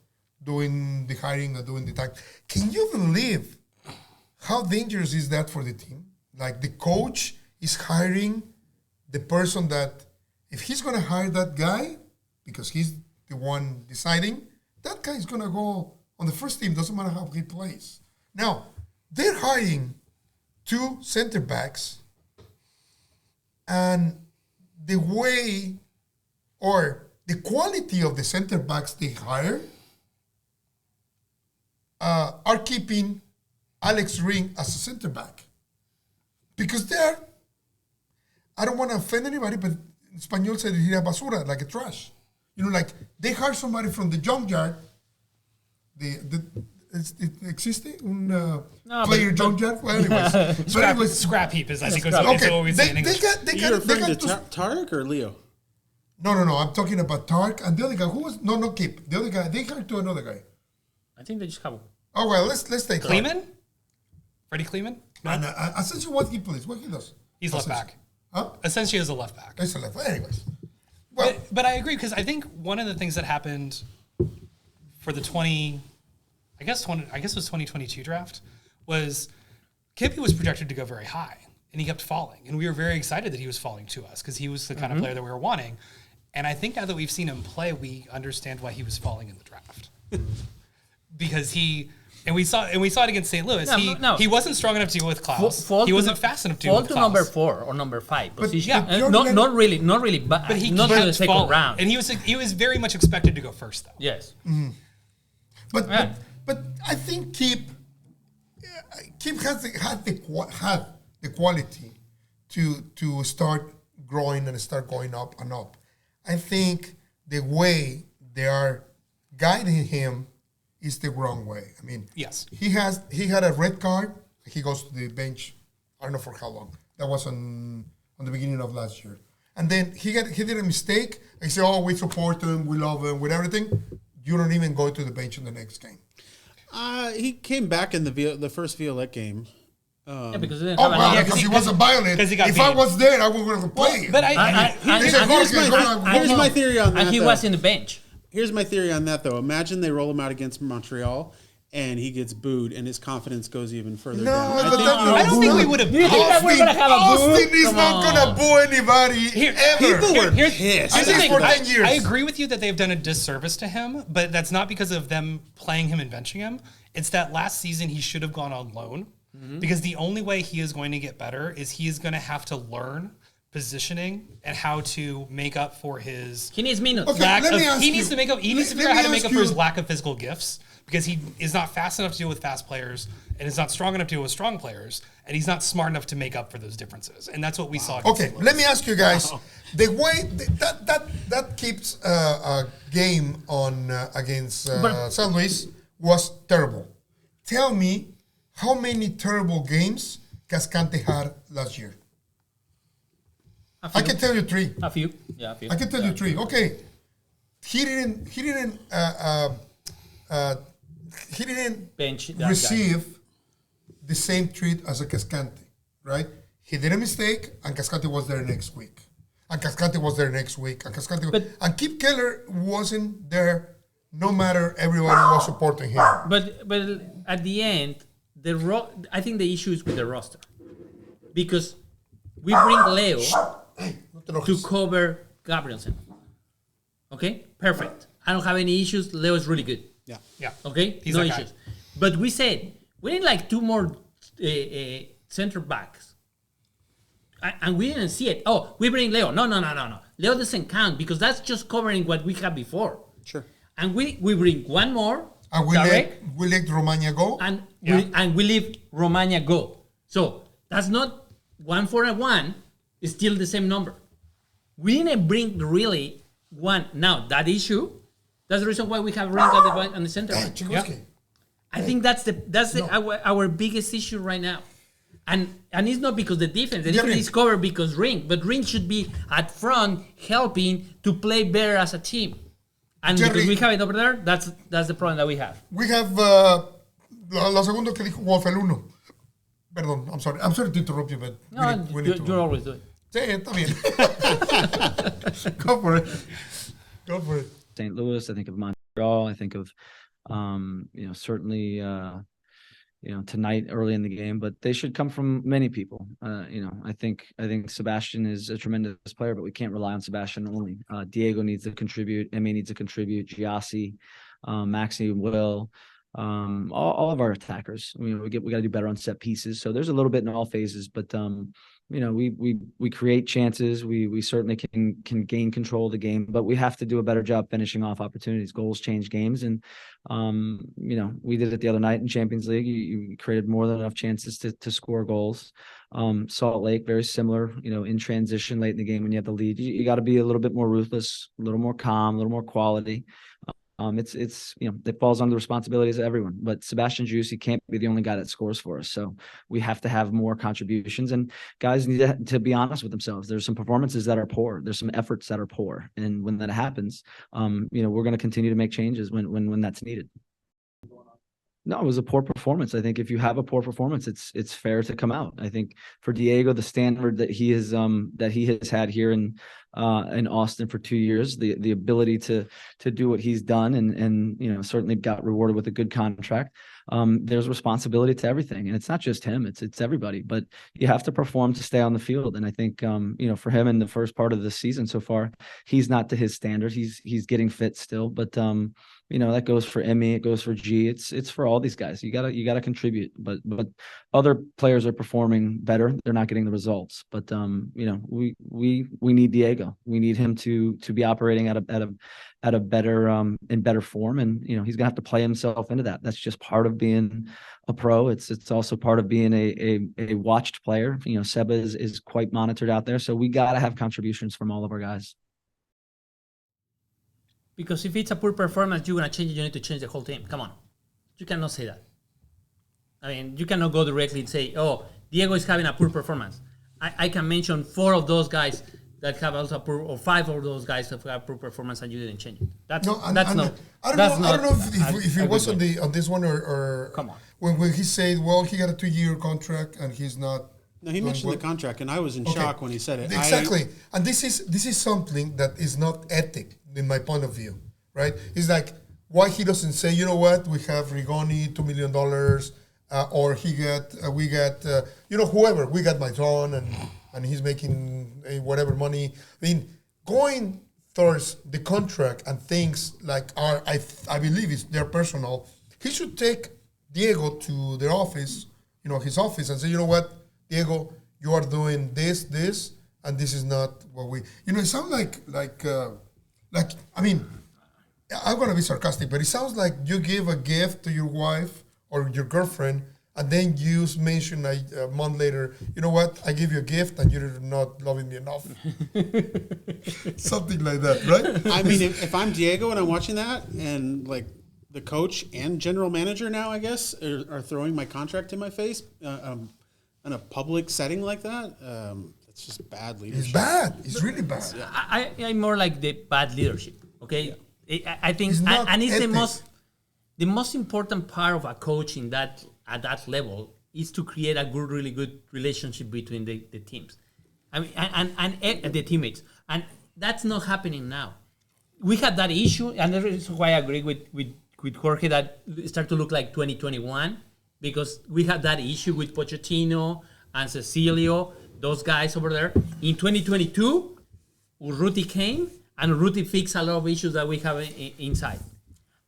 doing the hiring and doing the time. Can you believe how dangerous is that for the team? Like the coach is hiring the person that, if he's going to hire that guy, because he's the one deciding, that guy is going to go on the first team, doesn't matter how he plays. Now, they're hiring 2 center backs, and the way or the quality of the center backs they hire are keeping Alex Ring as a center back. Because they're, I don't want to offend anybody, but in Spanish se diría basura, like a trash. You know, like they hire somebody from the junkyard. ¿Existe un player junkyard? Well, anyways. Scrap heap is, I think, Okay, what we say in English. You're referring to Tarek or Leo? No. I'm talking about Tark and the other guy. Who was no Kip. The other guy. They hired to another guy. I think they just have. Oh well, let's take Kleeman? Freddie Kleeman? And Asensio, what he plays? What he does? He's left back. Huh? Essentially, is a left back. He's a left. Anyways, well, But I agree, because I think one of the things that happened for the I guess it was 2022 draft, was Kippy was projected to go very high, and he kept falling. And we were very excited that he was falling to us, because he was the kind of player that we were wanting. And I think now that we've seen him play, we understand why he was falling in the draft. Because we saw it against St. Louis. He wasn't strong enough to deal with Klaus. He wasn't fast enough to deal with Klaus. Fall to number 4 or number 5 position. Yeah, not really bad. But he not to the kept second falling. round. And he was very much expected to go first, though. Yes. but I think Kip had the quality to start growing and start going up and up. I think the way they are guiding him is the wrong way. I mean, yes, he had a red card. He goes to the bench. I don't know for how long. That was on the beginning of last year. And then he did a mistake. I said, "Oh, we support him, we love him, with everything." You don't even go to the bench in the next game. He came back in the first Violette game. Because they didn't Oh, have well, any- because he wasn't violent. Because he got If beat. I was there, I would have played. But Here's my theory on that. And he though. was in the bench. Here's my theory on that, though. Imagine they roll him out against Montreal, and he gets booed, and his confidence goes even further down. I don't think we would have. Do you think that we're gonna have a boo? Austin is not going to boo anybody ever. People were Here's pissed. I the think thing. for 10 years. I agree with you that they've done a disservice to him, but that's not because of them playing him and benching him. It's that last season he should have gone on loan, because the only way he is going to get better is he is going to have to learn positioning and how to make up for his He needs minutes. Okay. lack let of. me ask He you- needs to make up. He needs to let figure out how me to make ask up for his you- lack of physical gifts, because he is not fast enough to deal with fast players, and is not strong enough to deal with strong players, and he's not smart enough to make up for those differences. And that's what we saw. against Okay, St. Louis. let me ask you guys. The way that keeps a game on against San Luis was terrible. Tell me how many terrible games Cascante had last year. I can tell you 3. A few. Yeah, a few. I can tell you 3. Okay, he didn't Bench that guy. receive the same treat as a Cascante, right? He did a mistake, and Cascante was there next week. And Cascante was there next week. And and Kip Keller wasn't there, no matter everybody was supporting him. But at the end, I think the issue is with the roster, because we bring Leo to cover Gabrielsen. Okay, perfect. I don't have any issues. Leo is really good. Yeah. Okay, He's no that guy. issues. But we said we need like 2 more center backs, and we didn't see it. Oh, we bring Leo. No. Leo doesn't count, because that's just covering what we had before. Sure. And we bring 1 more. And we let Romagna go. And we leave Romagna go. So that's not 1 for a 1. It's still the same number. We didn't bring really 1. Now that issue, that's the reason why we have Ring on the center. I think that's our biggest issue right now. And it's not because the defense. The defense is covered because Ring. But Ring should be at front helping to play better as a team. And Jerry, because we have it over there, that's the problem that we have. We have la segunda que dijo Wolff, el 1. Perdón, I'm sorry to interrupt you, but No, we need to. you're always doing. Sí, está bien. Go for it. Go for it. St. Louis. I think of Montreal. I think of, certainly, tonight early in the game, but they should come from many people. I think Sebastian is a tremendous player, but we can't rely on Sebastian only. Diego needs to contribute. Emmy needs to contribute. Giassi, Maxi, Will, all of our attackers. We got to do better on set pieces. So there's a little bit in all phases, but we create chances. We certainly can gain control of the game, but we have to do a better job finishing off opportunities. Goals change games, and we did it the other night in Champions League. You created more than enough chances to score goals. Salt Lake, very similar. In transition late in the game when you have the lead, you got to be a little bit more ruthless, a little more calm, a little more quality. It falls under the responsibilities of everyone, but Sebastian Giussi can't be the only guy that scores for us. So we have to have more contributions, and guys need to be honest with themselves. There's some performances that are poor. There's some efforts that are poor. And when that happens, we're going to continue to make changes when that's needed. No, it was a poor performance. I think if you have a poor performance, it's fair to come out. I think for Diego, the standard that he has had here in Austin for 2 years, the ability to do what he's done and certainly got rewarded with a good contract. There's responsibility to everything, and it's not just him, it's everybody, but you have to perform to stay on the field. And I think for him in the first part of the season so far, he's not to his standard. He's getting fit still, but that goes for Emmy, it goes for G, it's for all these guys. You gotta contribute, but other players are performing better. They're not getting the results, but we need Diego. We need him to be operating at a better in better form, and he's gonna have to play himself into that. That's just part of being a pro. It's also part of being a watched player. Seba is quite monitored out there, so we gotta have contributions from all of our guys. Because if it's a poor performance, you're going to change it, you need to change the whole team. Come on. You cannot say that. I mean, you cannot go directly and say, oh, Diego is having a poor performance. I can mention 4 of those guys that have also poor, or 5 of those guys that have poor performance and you didn't change it. I don't know if it was on this one or come on. When he said, well, he got a 2-year contract and he's not. No, he mentioned the contract, and I was in shock when he said it. Exactly. And this is something that is not ethic in my point of view, right? It's like, why he doesn't say, you know what, we have Rigoni, $2 million, or we got whoever, we got my son, and he's making whatever money. I mean, going towards the contract and things like I believe they're personal, he should take Diego to their office, his office, and say, you know what, Diego, you are doing this, and this is not what we. It sounds like I mean, I'm gonna be sarcastic, but it sounds like you give a gift to your wife or your girlfriend, and then you mention a month later, you know what? I give you a gift, and you're not loving me enough. Something like that, right? I mean, if I'm Diego and I'm watching that, and like the coach and general manager now, I guess, are throwing my contract in my face. In a public setting like that, it's just bad leadership. It's bad. It's really bad. I'm more like the bad leadership. Okay, I think, it's and it's the most important part of a coach at that level is to create a really good relationship between the teams. I mean, and the teammates, and that's not happening now. We had that issue, and the reason why I agree with Jorge that it started to look like 2021. Because we had that issue with Pochettino and Cecilio, those guys over there. In 2022, Urruti came, and Urruti fixed a lot of issues that we have inside.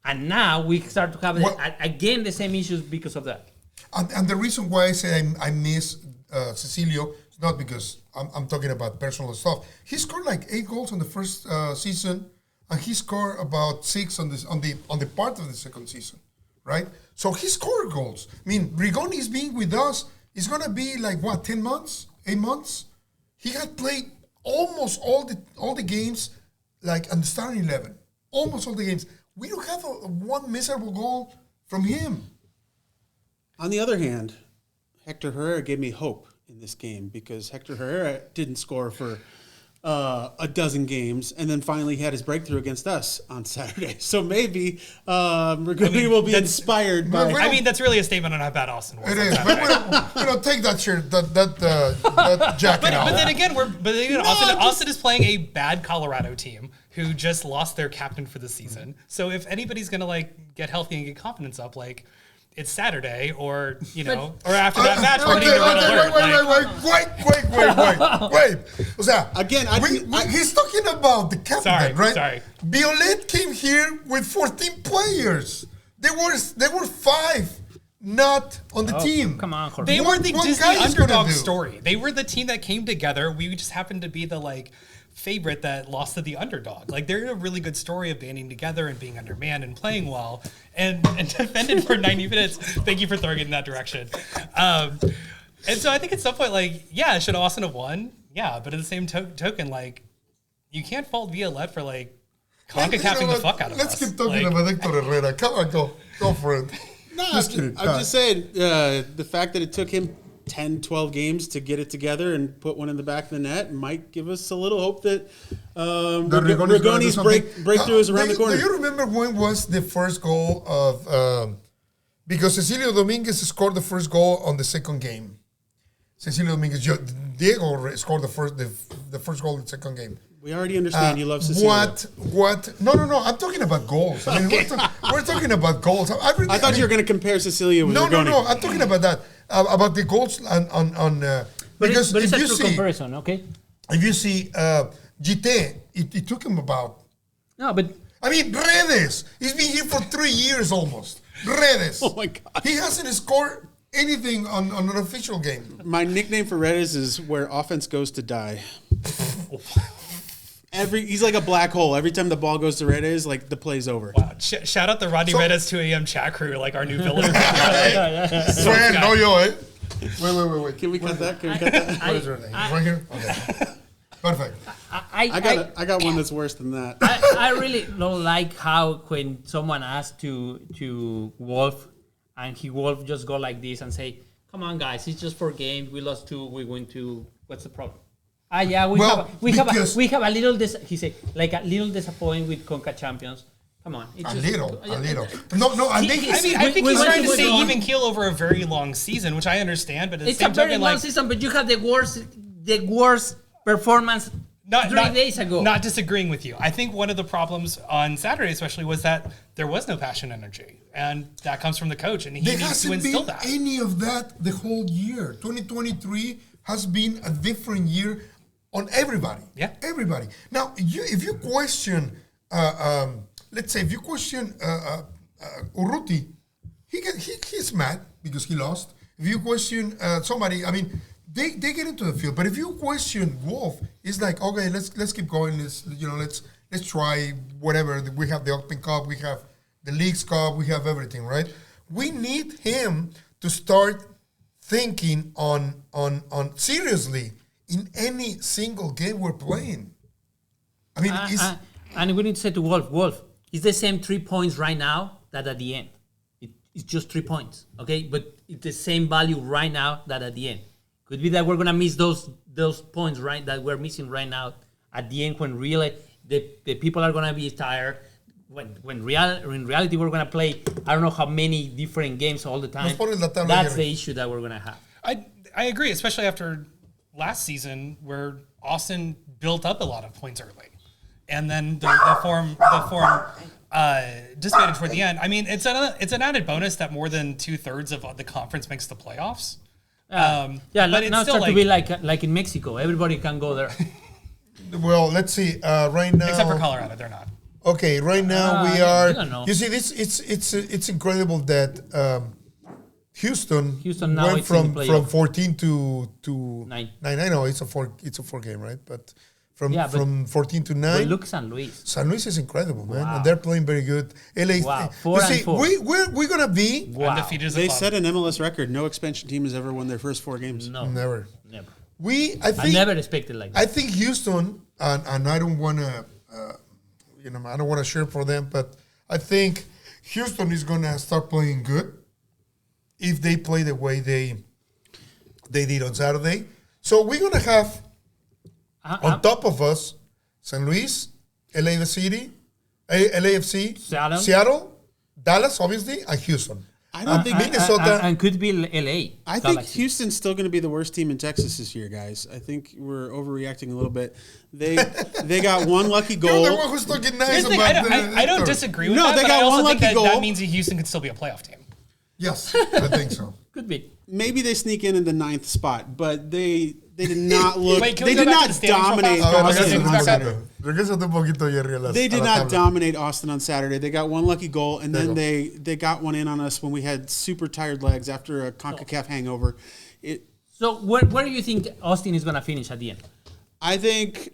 And now we start to have, again, the same issues because of that. And the reason why I say I miss Cecilio is not because I'm talking about personal stuff. He scored like 8 goals in the first season, and he scored about 6 on the part of the second season. Right? So he scored goals. I mean, Rigoni is being with us. It's going to be like, 10 months? 8 months? He had played almost all the games, like, on the starting 11. Almost all the games. We don't have one miserable goal from him. On the other hand, Hector Herrera gave me hope in this game because Hector Herrera didn't score for a dozen games, and then finally he had his breakthrough against us on Saturday. So maybe Rigoni will be inspired by. I mean, that's really a statement on how bad Austin was. It is. But we don't take that shirt, that jacket out. But then again, Austin is playing a bad Colorado team who just lost their captain for the season. So if anybody's gonna like get healthy and get confidence up, like it's Saturday or or after that match. Wait. O sea, again, he's talking about the captain, right? Sorry. Violet came here with 14 players. There were 5 not on the team. Come on, Jorge. They were the One Disney guy is gonna underdog do. story. They were the team that came together. We just happened to be the favorite that lost to the underdog. Like they're a really good story of banding together and being undermanned and playing well and defended for 90 minutes. Thank you for throwing it in that direction. And so I think at some point, should Austin have won? Yeah, but at the same token, you can't fault Violet for CONCACAFing the fuck out of Let's us. keep talking about Hector Herrera. Come on, go for it. No, Just kidding. I'm just saying the fact that it took him 10, 12 games to get it together and put one in the back of the net might give us a little hope that Rigoni's breakthrough is around the corner. Do you remember when was the first goal of... because Cecilio Dominguez scored the first goal on the second game. Cecilio Dominguez, Diego scored the first goal in the second game. We already understand you love Cecilio. What? No. I'm talking about goals. I mean, we're talking about goals. I thought you were going to compare Cecilio with Rigoni. No. I'm talking about that. About the goals on because but it's if a you true see comparison, okay? if you see GT, it took him about. No, but I mean, Redes. He's been here for 3 years almost. Redes. Oh my God. He hasn't scored anything on an official game. My nickname for Redes is where offense goes to die. He's like a black hole. Every time the ball goes to Redes, the play's over. Wow. Shout out the Rodney Redes 2 a.m. chat crew, our new villain. Friend, no yo, eh? Wait. Can we cut that? What is her name? Right here? Okay. Perfect. I got one that's worse than that. I really don't like how when someone asks to Wolff and Wolff just go like this and say, "Come on, guys, it's just 4 games. We lost 2, we win 2. What's the problem?" Yeah, we have a little. He said a little disappointment with Conca Champions. Come on, it's A just, little. No. I think I think he's trying to went say on. even keel over a very long season, which I understand, but at the it's a same very token, long season, but you have the worst performance 3 days ago. Not disagreeing with you. I think one of the problems on Saturday, especially, was that there was no passion energy, and that comes from the coach, and he there needs to hasn't instill been that. any of that the whole year. 2023 has been a different year on everybody. Yeah. Everybody. Now, if you question, let's say, if you question Urruti, he's mad because he lost. If you question somebody, I mean, they get into the field. But if you question Wolff, it's like, okay, let's keep going. Let's try whatever. We have the Open Cup, we have the Leagues Cup, we have everything, right? We need him to start thinking on seriously in any single game we're playing. I mean, and we need to say to Wolff, it's the same 3 points right now that at the end. It's just 3 points, okay? But it's the same value right now that at the end. Could be that we're gonna miss those points right that we're missing right now at the end when really the people are gonna be tired. In reality we're gonna play I don't know how many different games all the time. That's the issue that we're gonna have. I agree, especially after last season where Austin built up a lot of points early, and then the form dissipated toward the end. I mean, it's an added bonus that more than 2/3 of the conference makes the playoffs. But it's now still to be like in Mexico. Everybody can go there. Well, let's see. Right now, Except for Colorado, they're not. Okay, right now we are. I don't know. You see, it's incredible that Houston now went it's in the from playoff. 14 to 9. I know it's a 4 game, right? But from 14 to 9. But look, San Luis. San Luis is incredible, man, Wow. and they're playing very good. LA, Wow, you see, 4-4. we're gonna be Undefeated as a They club. set an MLS record. No expansion team has ever won their first 4 games. No, never. never. I I never expected like that. I think Houston, and I don't want to, I don't want to share for them, but I think Houston is going to start playing good if they play the way they did on Saturday. So we're going to have On top of us, St. Louis, LAFC, Seattle, Dallas, obviously, and Houston. I don't think Minnesota and could be LA. I think Houston's still going to be the worst team in Texas this year, guys. I think we're overreacting a little bit. They got one lucky goal. You're the one who's talking nice Here's the about thing, I don't disagree with No, that, they but got I also one think lucky that goal. means that Houston could still be a playoff team. Yes, I think so. Could be. Maybe they sneak in the 9th spot, but they did not look. Wait, can they we go did back to not the standings real dominate fast? Austin Regresate on back Saturday. Regrésate un poquito, Jerry, a las- They a did la not tabla. dominate Austin on Saturday. They got one lucky goal, and then There they got one in on us when we had super tired legs after a CONCACAF hangover. So where do you think Austin is going to finish at the end? I think,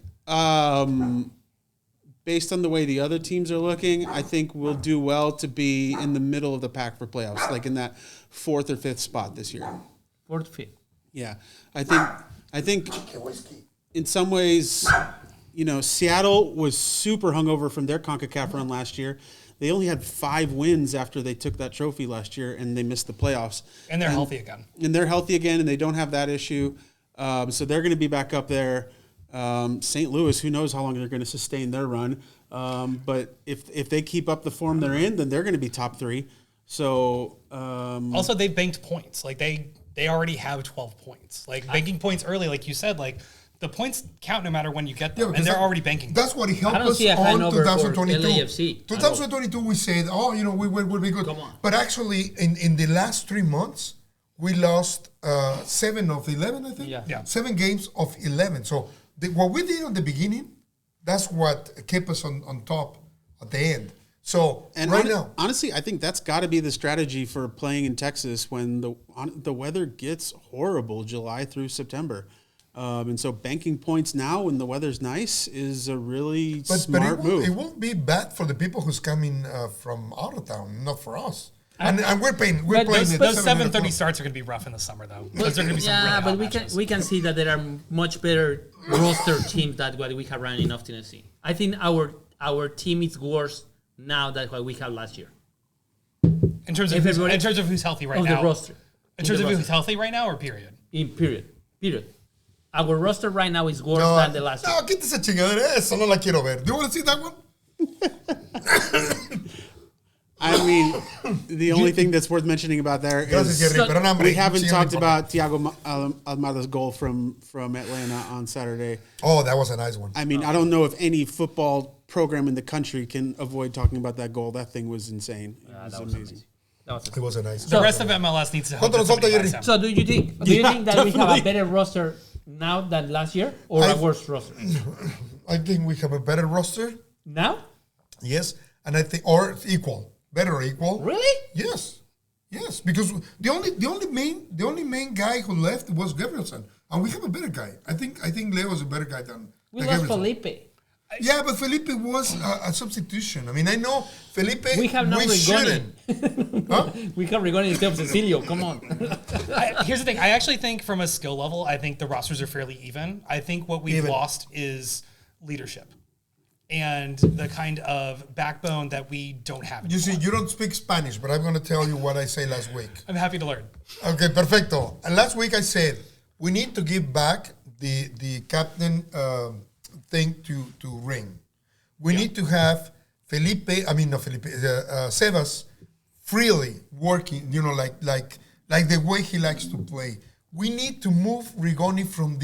based on the way the other teams are looking, I think we'll do well to be in the middle of the pack for playoffs, like in that 4th or 5th spot this year. 4th, 5th. Yeah, I think in some ways, Seattle was super hungover from their CONCACAF run last year. They only had 5 wins after they took that trophy last year, and they missed the playoffs. And they're healthy again. And they're healthy again, and they don't have that issue. So they're going to be back up there. St. Louis, who knows how long they're going to sustain their run. But if they keep up the form they're in, then they're going to be top 3. So Also, they banked points. Like they already have 12 points. Like banking points early, like you said, like the points count no matter when you get them, and they're already banking. That's what helped I don't us see a on hangover for 2022. LAFC. 2022, we said, we'll be good. Come on. But actually, in the last 3 months, we lost 7 of 11, I think. Yeah. 7 games of 11. So what we did on the beginning, that's what kept us on top at the end. So now, honestly, I think that's got to be the strategy for playing in Texas when the weather gets horrible, July through September. And so banking points now when the weather's nice is a really smart move. It won't be bad for the people who's coming from out of town, not for us. And we're playing. We're playing. Those 7:30 starts are going to be rough in the summer, though. Because they're going to be some really but hot we can see that there are much better roster teams than what we have run in Austin FC. I think our team is worse now than what we had last year. In terms of who's healthy right now. The roster. In terms of who's healthy right now, or period? In period. Our roster right now is worse than the last year. No, quita esa chingadera. Eso no la quiero ver. Do you want to see that one? I mean, the only thing that's worth mentioning about there Gracias, is Jerry. Perdón, we haven't sí, talked me about Thiago Almada's goal from Atlanta on Saturday. Oh, that was a nice one. I mean, I don't know if any football program in the country can avoid talking about that goal. That thing was insane. It was amazing. It was a nice The rest of MLS needs to hope that somebody buys him. So do you think that we have a better roster now than last year, or a worse roster? I think we have a better roster. Now? Yes, and I think or equal, better or equal. Really? Yes, because the only main guy who left was Gabrielson, and we have a better guy. I think Leo is a better guy than We than lost Gabrielson. Felipe. Yeah, but Felipe was a substitution. I mean, I know Felipe. We have no Rigoni. Shouldn't. Huh? We have Rigoni instead of Cecilio. Come on. Here's the thing. I actually think from a skill level, I think the rosters are fairly even. I think what we've lost is leadership and the kind of backbone that we don't have anymore. You see, you don't speak Spanish, but I'm going to tell you what I say last week. I'm happy to learn. Okay, perfecto. And last week I said we need to give back the captain thing to Ring. We need to have Sebas freely working, like the way he likes to play. We need to move Rigoni from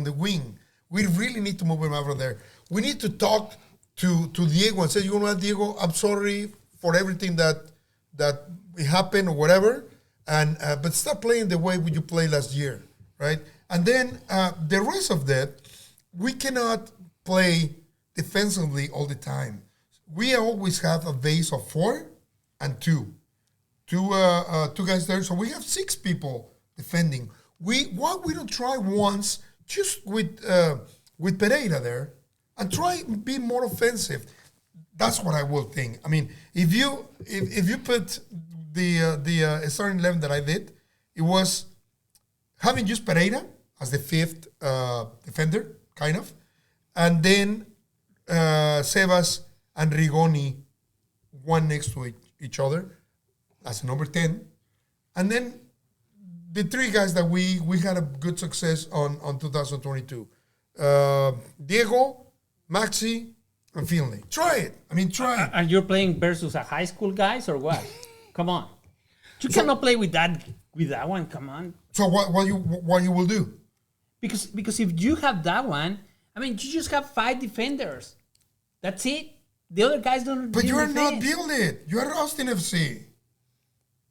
the wing. We really need to move him over there. We need to talk to Diego and say, you know what, Diego, I'm sorry for everything that happened or whatever, and but stop playing the way you played last year, right? And then the rest of that, we cannot play defensively all the time. We always have a base of 4 and 2 guys there. So we have 6 people defending. Why we don't try once just with Pereira there and try be more offensive? That's what I will think. I mean, if you put the starting 11 that I did, it was having just Pereira as the 5th defender, kind of, and then Sebas and Rigoni one next to each other as a number 10, and then the 3 guys that we had a good success on 2022. Diego, Maxi, and Finley. Try it. I mean, try it. And you're playing versus a high school guys or what? Come on. You cannot play with that one. Come on. So what you will do? Because if you have that one, I mean, you just have 5 defenders. That's it. The other guys don't. But you are not defend. build it. You are Austin FC.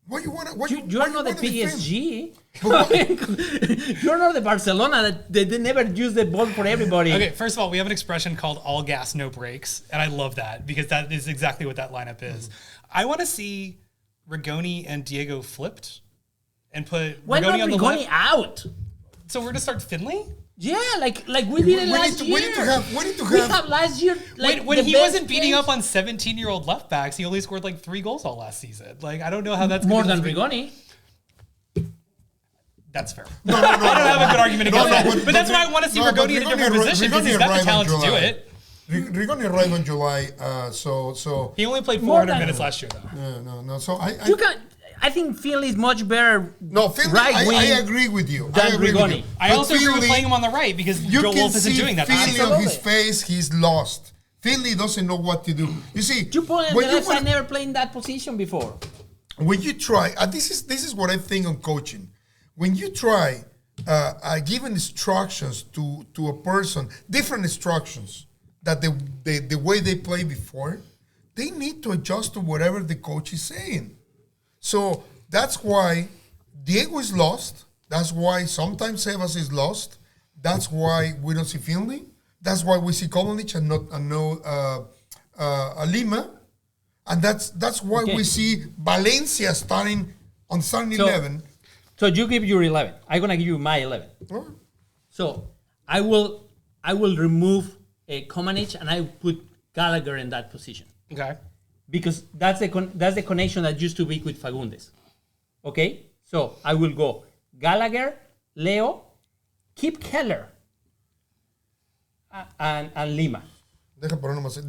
What you want? You are not the PSG. Defend? You're not the Barcelona that they never use the ball for everybody. Okay, first of all, we have an expression called all gas, no brakes. And I love that because that is exactly what that lineup is. I want to see Rigoni and Diego flipped and put Why Rigoni not on the Rigoni left. out? So we're going to start Finley? Yeah, like we did it last year. We need to have. We have last year. Like when the he best wasn't beating players. up on 17-year-old left backs, he only scored like 3 goals all last season. Like, I don't know how that's more gonna than be- Rigoni. That's fair. I don't have a good argument against that. But that's why I want to see Rigoni in a different position because he's got the talent to do it. Rigoni arrived in July, so He only played More 400 than- minutes last year, though. no. So You can. I think Finley is much better. no. Finley, right wing I agree with you. than I agree with Rigoni. you. I But also agree with Finley, playing him on the right because You Joe can Wolff isn't see doing that. Finley Absolutely. on his face. He's lost. Finley doesn't know what to do. You see, You put on the when you left side, wanna- never played in that position before. when you try, this is what I think on coaching. When you try giving instructions to a person, different instructions that the way they play before, they need to adjust to whatever the coach is saying. So that's why Diego is lost. That's why sometimes Sebas is lost. That's why we don't see Finley. That's why we see Kolonic and no Lima. And that's why Okay. we see Valencia starting on starting 11. So you give your 11. I'm gonna give you my 11. Oh, So I will remove Komanich and I put Gallagher in that position Okay. because that's the connection that used to be with Fagundes. Okay, so I will go Gallagher, Leo, keep Keller, and Lima. Let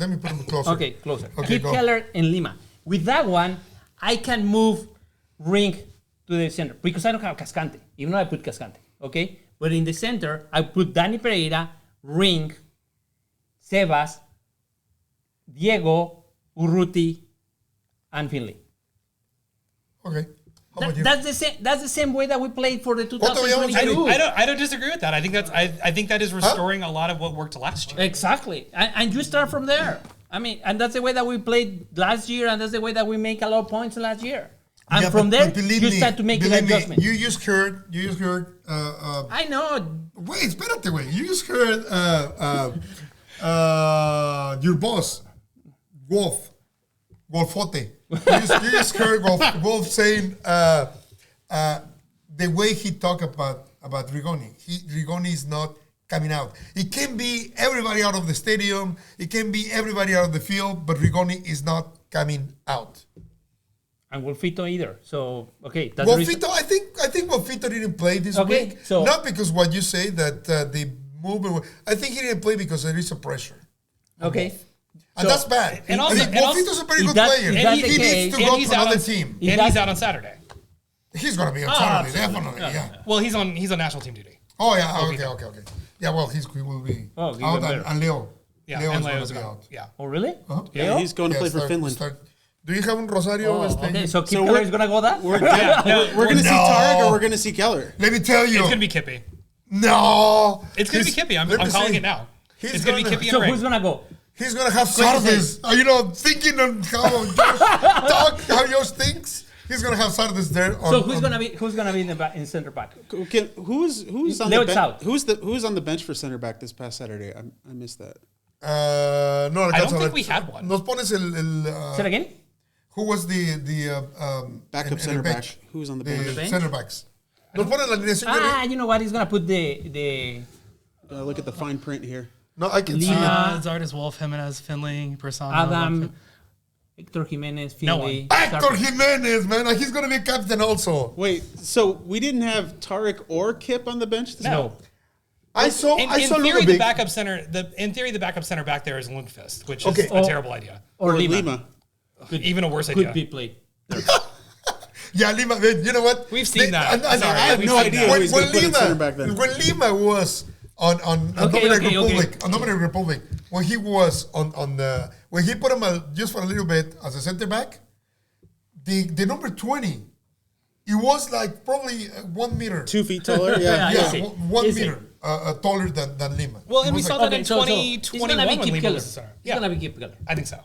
me put him closer. Okay, closer. Okay, Keep go. Keller and Lima. With that one, I can move Ring to the center because I don't have Cascante, even though I put Cascante. Okay, but in the center, I put Danny Pereira, Ring, Sebas, Diego, Urruti, and Finley. Okay. How about you? That's the same way that we played for the todavía vamos a 2022. I don't disagree with that. I think that is restoring a lot of what worked last year. Exactly, and you start from there. I mean, and that's the way that we played last year, and that's the way that we make a lot of points last year. And Yeah, from but there, believe you me, start to make the believe me, adjustment. You just heard. I know. Wait, espérate, güey. You just heard your boss, Wolfote. You just heard Wolff saying the way he talked about Rigoni. Rigoni is not coming out. It can be everybody out of the stadium. It can be everybody out of the field, but Rigoni is not coming out. And Wolfito either. So okay, that's the reason. Wolfito, I think Wolfito didn't play this Okay, week. so- Not because what you say that the movement. I think he didn't play because there is a pressure, Okay. and So- that's bad. and I also- think and also- Wolfito's a very If good that- player. if that's He the needs case- to and go he's to out another on team. If and that's- he's out on Saturday. He's gonna be on Ah, Saturday, definitely. Yeah. Well, he's on national team duty. Oh yeah. Okay. Yeah. Well, he will be Oh, even out, better. and Leo. Yeah, Leo and is gonna Leo's be going. out. Yeah. Oh really? Huh? Yeah, he's going to play for Finland. Do you have a Rosario? Oh, okay. So Keith So Keller we're- is gonna go that. We're going to see No. Tarek or we're going to see Keller. Let me tell you. It's gonna be Kippy. No. It's gonna be Kippy. I'm let me calling see. it now. He's It's gonna be gonna- Kippy So and who's Ring. gonna go? He's gonna have What do you Sardes. Thinking on how Josh talk, how Josh thinks. He's gonna have Sardes there. So who's gonna be in center back? Who's on Leo the is out. bench? Who's on the bench for center back this past Saturday? I missed that. No, I don't think we had one. Nos pones Say it again. who was the Backup en center el back. bench? Who's on the The bench? center backs. Nos pones la alineación. Jerry? You know what? He's gonna put the Look at the fine print here. No, I can see Lima. it. Zardes, Wolf, Jimenez, Finley, Persano. Adam, Hector Jimenez, No Finley. Hector Jimenez, man. He's gonna be captain also. Wait, so we didn't have Tarek or Kip on the bench? No. I saw In theory, Ludovic. the backup center. In theory, the backup center back there is Lundqvist, which is Okay. a terrible idea. Or Or Lima. Lima. Even a worse Could idea. be played. Yeah, Lima. You know what? We've seen that. Sorry, I have we've no seen idea that. who he's going to put at center back then. When Lima was on Dominican okay. Republic. On Dominican Republic, when he was on the when he put him just for a little bit as a center back, the number 20, it was like probably 1 meter. 2 feet taller. Yeah. Yeah, Easy. 1 meter taller than Lima. Well, It and we was saw like- that in so he's 2021 gonna be when Keep Lima Keller. was the star. He's gonna be Keep Keller. I think so.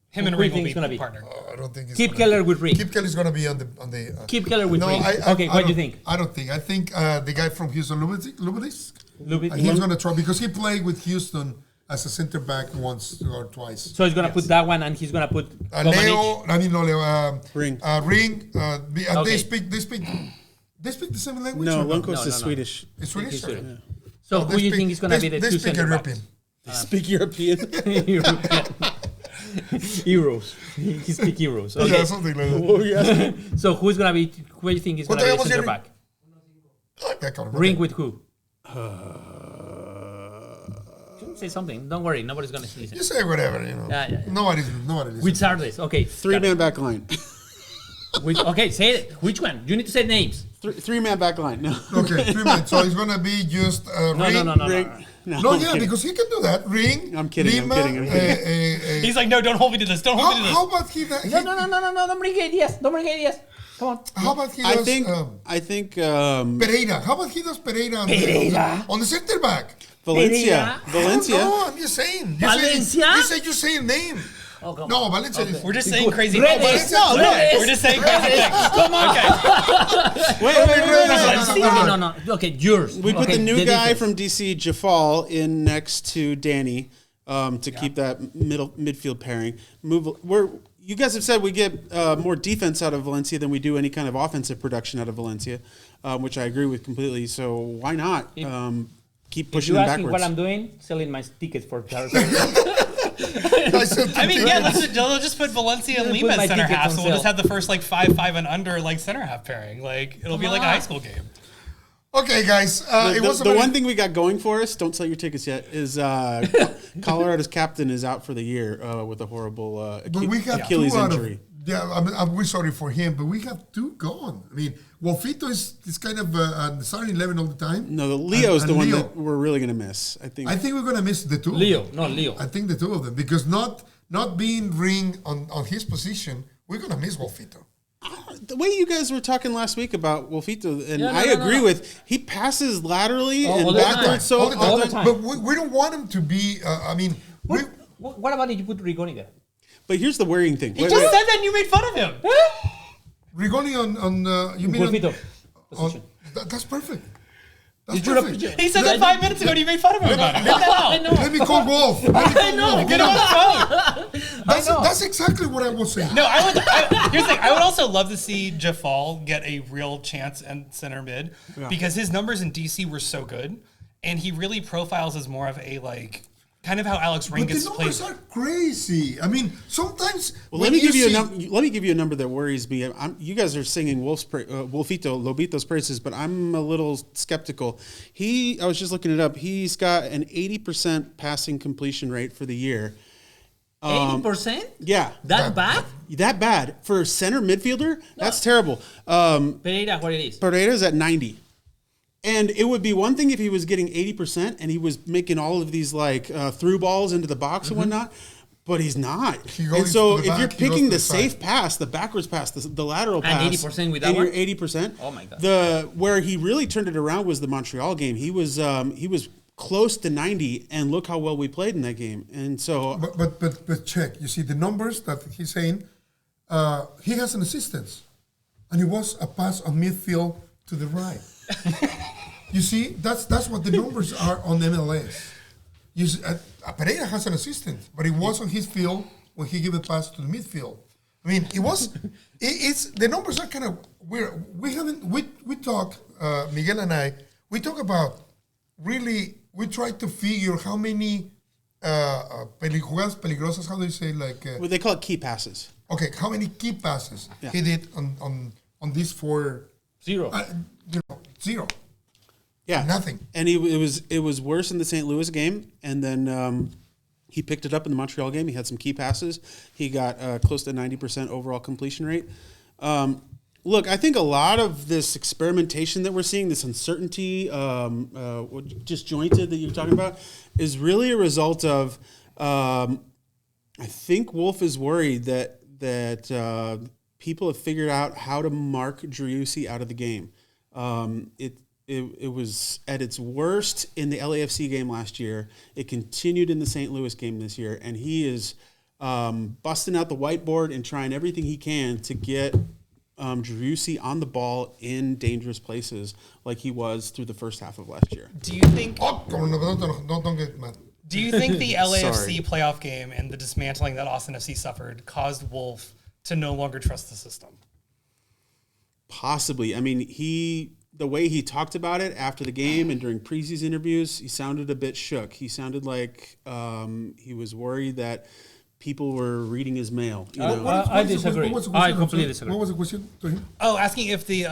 Him and Who do you Ring will think be he's gonna be? partnered. I don't think he's Keep gonna Keller with Ring. Keep Kelly's gonna be on the Keep Keller with No, Ring. I Okay, what do you don't- think? I don't think. I think the guy from Houston, Lubitz, Lubitz. he's gonna try because he played with Houston as a center back once or twice. So he's gonna put that one, and he's gonna put Leo, I mean no Leo, Ring. Ring. They Okay. speak the same language. No, or Lundqvist No. is Swedish. It's Swedish. He's Okay. Swedish. So who do you think is gonna be the they two speak center European. backs? They speak European. Euros. He speak euros. Okay. Yeah, something like that. What were you asking? So who's gonna be? Who do you think is gonna be the ¿Cuánto center llevamos, back? Okay, cabrón. Ring with who? Say something. Don't worry. Nobody's gonna listen. You say whatever, you know. Yeah. Nobody listens. Which are these? Okay. 3-man back line. Okay, say it. Which one? You need to say names. 3-man back line. No. Okay, 3 minutes. So it's gonna be just No, Ring. no. Ring. No, No, I'm yeah, kidding. because he can do that. Ring. I'm kidding, I'm Lima, kidding. He's like, no, don't hold me to this. Don't hold me to this. how about he? That, No. Don't bring ideas. Don't bring ideas. Come on. How about he I does? think Pereira. How about he does Pereira on the center back? Valencia. Pereira. Valencia. No, I'm just saying. Valencia? You say a name. Oh, come No, Valencia. is- We're just saying crazy Redes. things. No, Redes. We're just saying crazy things. Come on. Okay. Wait. No. Okay, yours. We put Okay, the new guy defense. from DC, Jafal, in next to Danny to keep that midfield pairing. You guys have said we get more defense out of Valencia than we do any kind of offensive production out of Valencia, which I agree with completely. So why not keep If pushing you them ask me backwards? what I'm doing, selling my tickets for Paris. I mean, yeah, they'll just put Valencia and Put Lima my as center tickets half, on so we'll just sale. have the first like 5 and under like center half pairing. Like it'll be like a high school game. Okay, guys. It was The one thing we got going for us, don't sell your tickets yet, is Colorado's captain is out for the year with a horrible But we have Achilles two out injury. of. Yeah, I mean, we're sorry for him, but we have 2 gone. I mean, Wolfito is kind of on the starting 11 all the time. No, the Leo's And the one Leo. that we're really going to miss. I think. I think we're gonna miss the 2. Leo. I think the 2 of them because not being Ring on his position, we're gonna miss Wolfito. The way you guys were talking last week about Wolfito, and Yeah, no, I no, agree no. with, he passes laterally All and the time. backwards so all the time. all the time. But we don't want him to be. I mean, we. What about if you put Rigoni there? But here's the worrying thing. He just said that and you made fun of him. Rigoni on you mean Wolfito. on, that's perfect. That's Did you perfect. He said that 5 minutes ago and you made fun of him about it. I know. Let me call Wolf. Let me call Wolf. Get him on the phone. That's exactly what I was saying. No, here's the thing. I would also love to see Jafal get a real chance in center mid because his numbers in DC were so good, and he really profiles as more of a like kind of how Alex But the Ringus numbers plays. are crazy. I mean, sometimes. Well, when let me give you see- let me give you a number that worries me. You guys are singing Lobito's praises, but I'm a little skeptical. I was just looking it up. He's got an 80% passing completion rate for the year. 80%? Yeah, That bad? that bad for a center midfielder. That's terrible. Pereira, what it is? Pereira's at 90. And it would be one thing if he was getting 80% and he was making all of these like through balls into the box and whatnot, but he's not. He goes And so to the if you're back, he goes picking to the the side. safe pass, the backwards pass, the lateral And pass, 80% with that and one? you're 80%. Oh my God. Where he really turned it around was the Montreal game. He was close to 90, and look how well we played in that game. And so But check. You see the numbers that he's saying. He has an assistance, and it was a pass on midfield to the right. You see, that's what the numbers are on MLS. You see, Pereira has an assistant, but it was on his field when he gave a pass to the midfield. I mean, it was. It's the numbers are kind of weird. We talk Miguel and I. We talk about really. We try to figure how many jugadas peligrosas. How do you say well, they call it key passes. Okay, how many key passes he did on these 4? 0. 0. Yeah, Nothing. And it was worse in the St. Louis game, and then he picked it up in the Montreal game. He had some key passes. He got close to 90% overall completion rate. Look, I think a lot of this experimentation that we're seeing, this uncertainty, disjointed that you're talking about, is really a result of. I think Wolff is worried that people have figured out how to mark Driussi out of the game. It was at its worst in the LAFC game last year. It continued in the St. Louis game this year, and he is busting out the whiteboard and trying everything he can to get Driussi on the ball in dangerous places like he was through the first half of last year. Do you think? Don't get mad. Do you think the LAFC Sorry. playoff game and the dismantling that Austin FC suffered caused Wolff to no longer trust the system? Possibly. I mean, the way he talked about it after the game and during preseason interviews, he sounded a bit shook. He sounded like he was worried that people were reading his mail. You know? I disagree. I completely disagree. What was the question to him? Oh, asking if the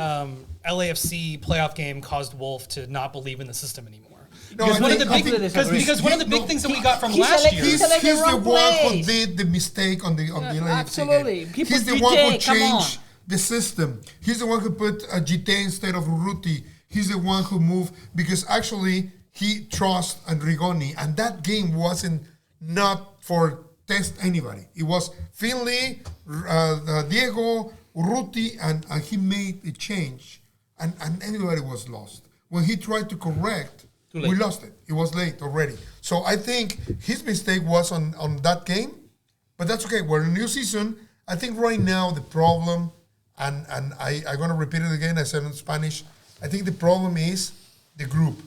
LAFC playoff game caused Wolff to not believe in the system anymore. No, Because I one of think- the I big think- because one of the big No, things that we got from he's last year. He's Select the the wrong one who place. did the mistake on the LAFC absolutely. game. People He's the one who Gite, come on. changed the system. He's the one who put Gite instead of Ruti. He's the one who moved because actually he trusts Rigoni, and that game wasn't not for test anybody. It was Finley, Diego, Ruti, and he made a change, and everybody was lost. When he tried to correct, we lost it. It was late already. So I think his mistake was on that game, but that's okay. We're in a new season. I think right now the problem, and I'm going to repeat it again, I said in Spanish, I think the problem is the group.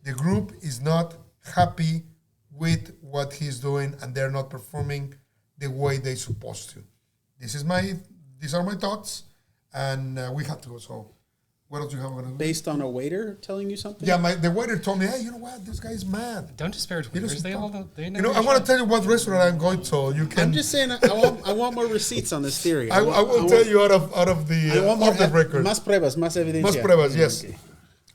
The group is not happy with what he's doing, and they're not performing the way they're supposed to. These are my thoughts, and we have to go. So, what else you have? Based on a waiter telling you something? Yeah, the waiter told me, hey, you know what? This guy's mad. Don't disparage waiters. They all they You know, I want to tell you what restaurant I'm going, so you can. I'm just saying, I want more receipts on this theory. I will tell you out of the I want more off the record. Más pruebas, más evidencia. Más pruebas, yes. Okay.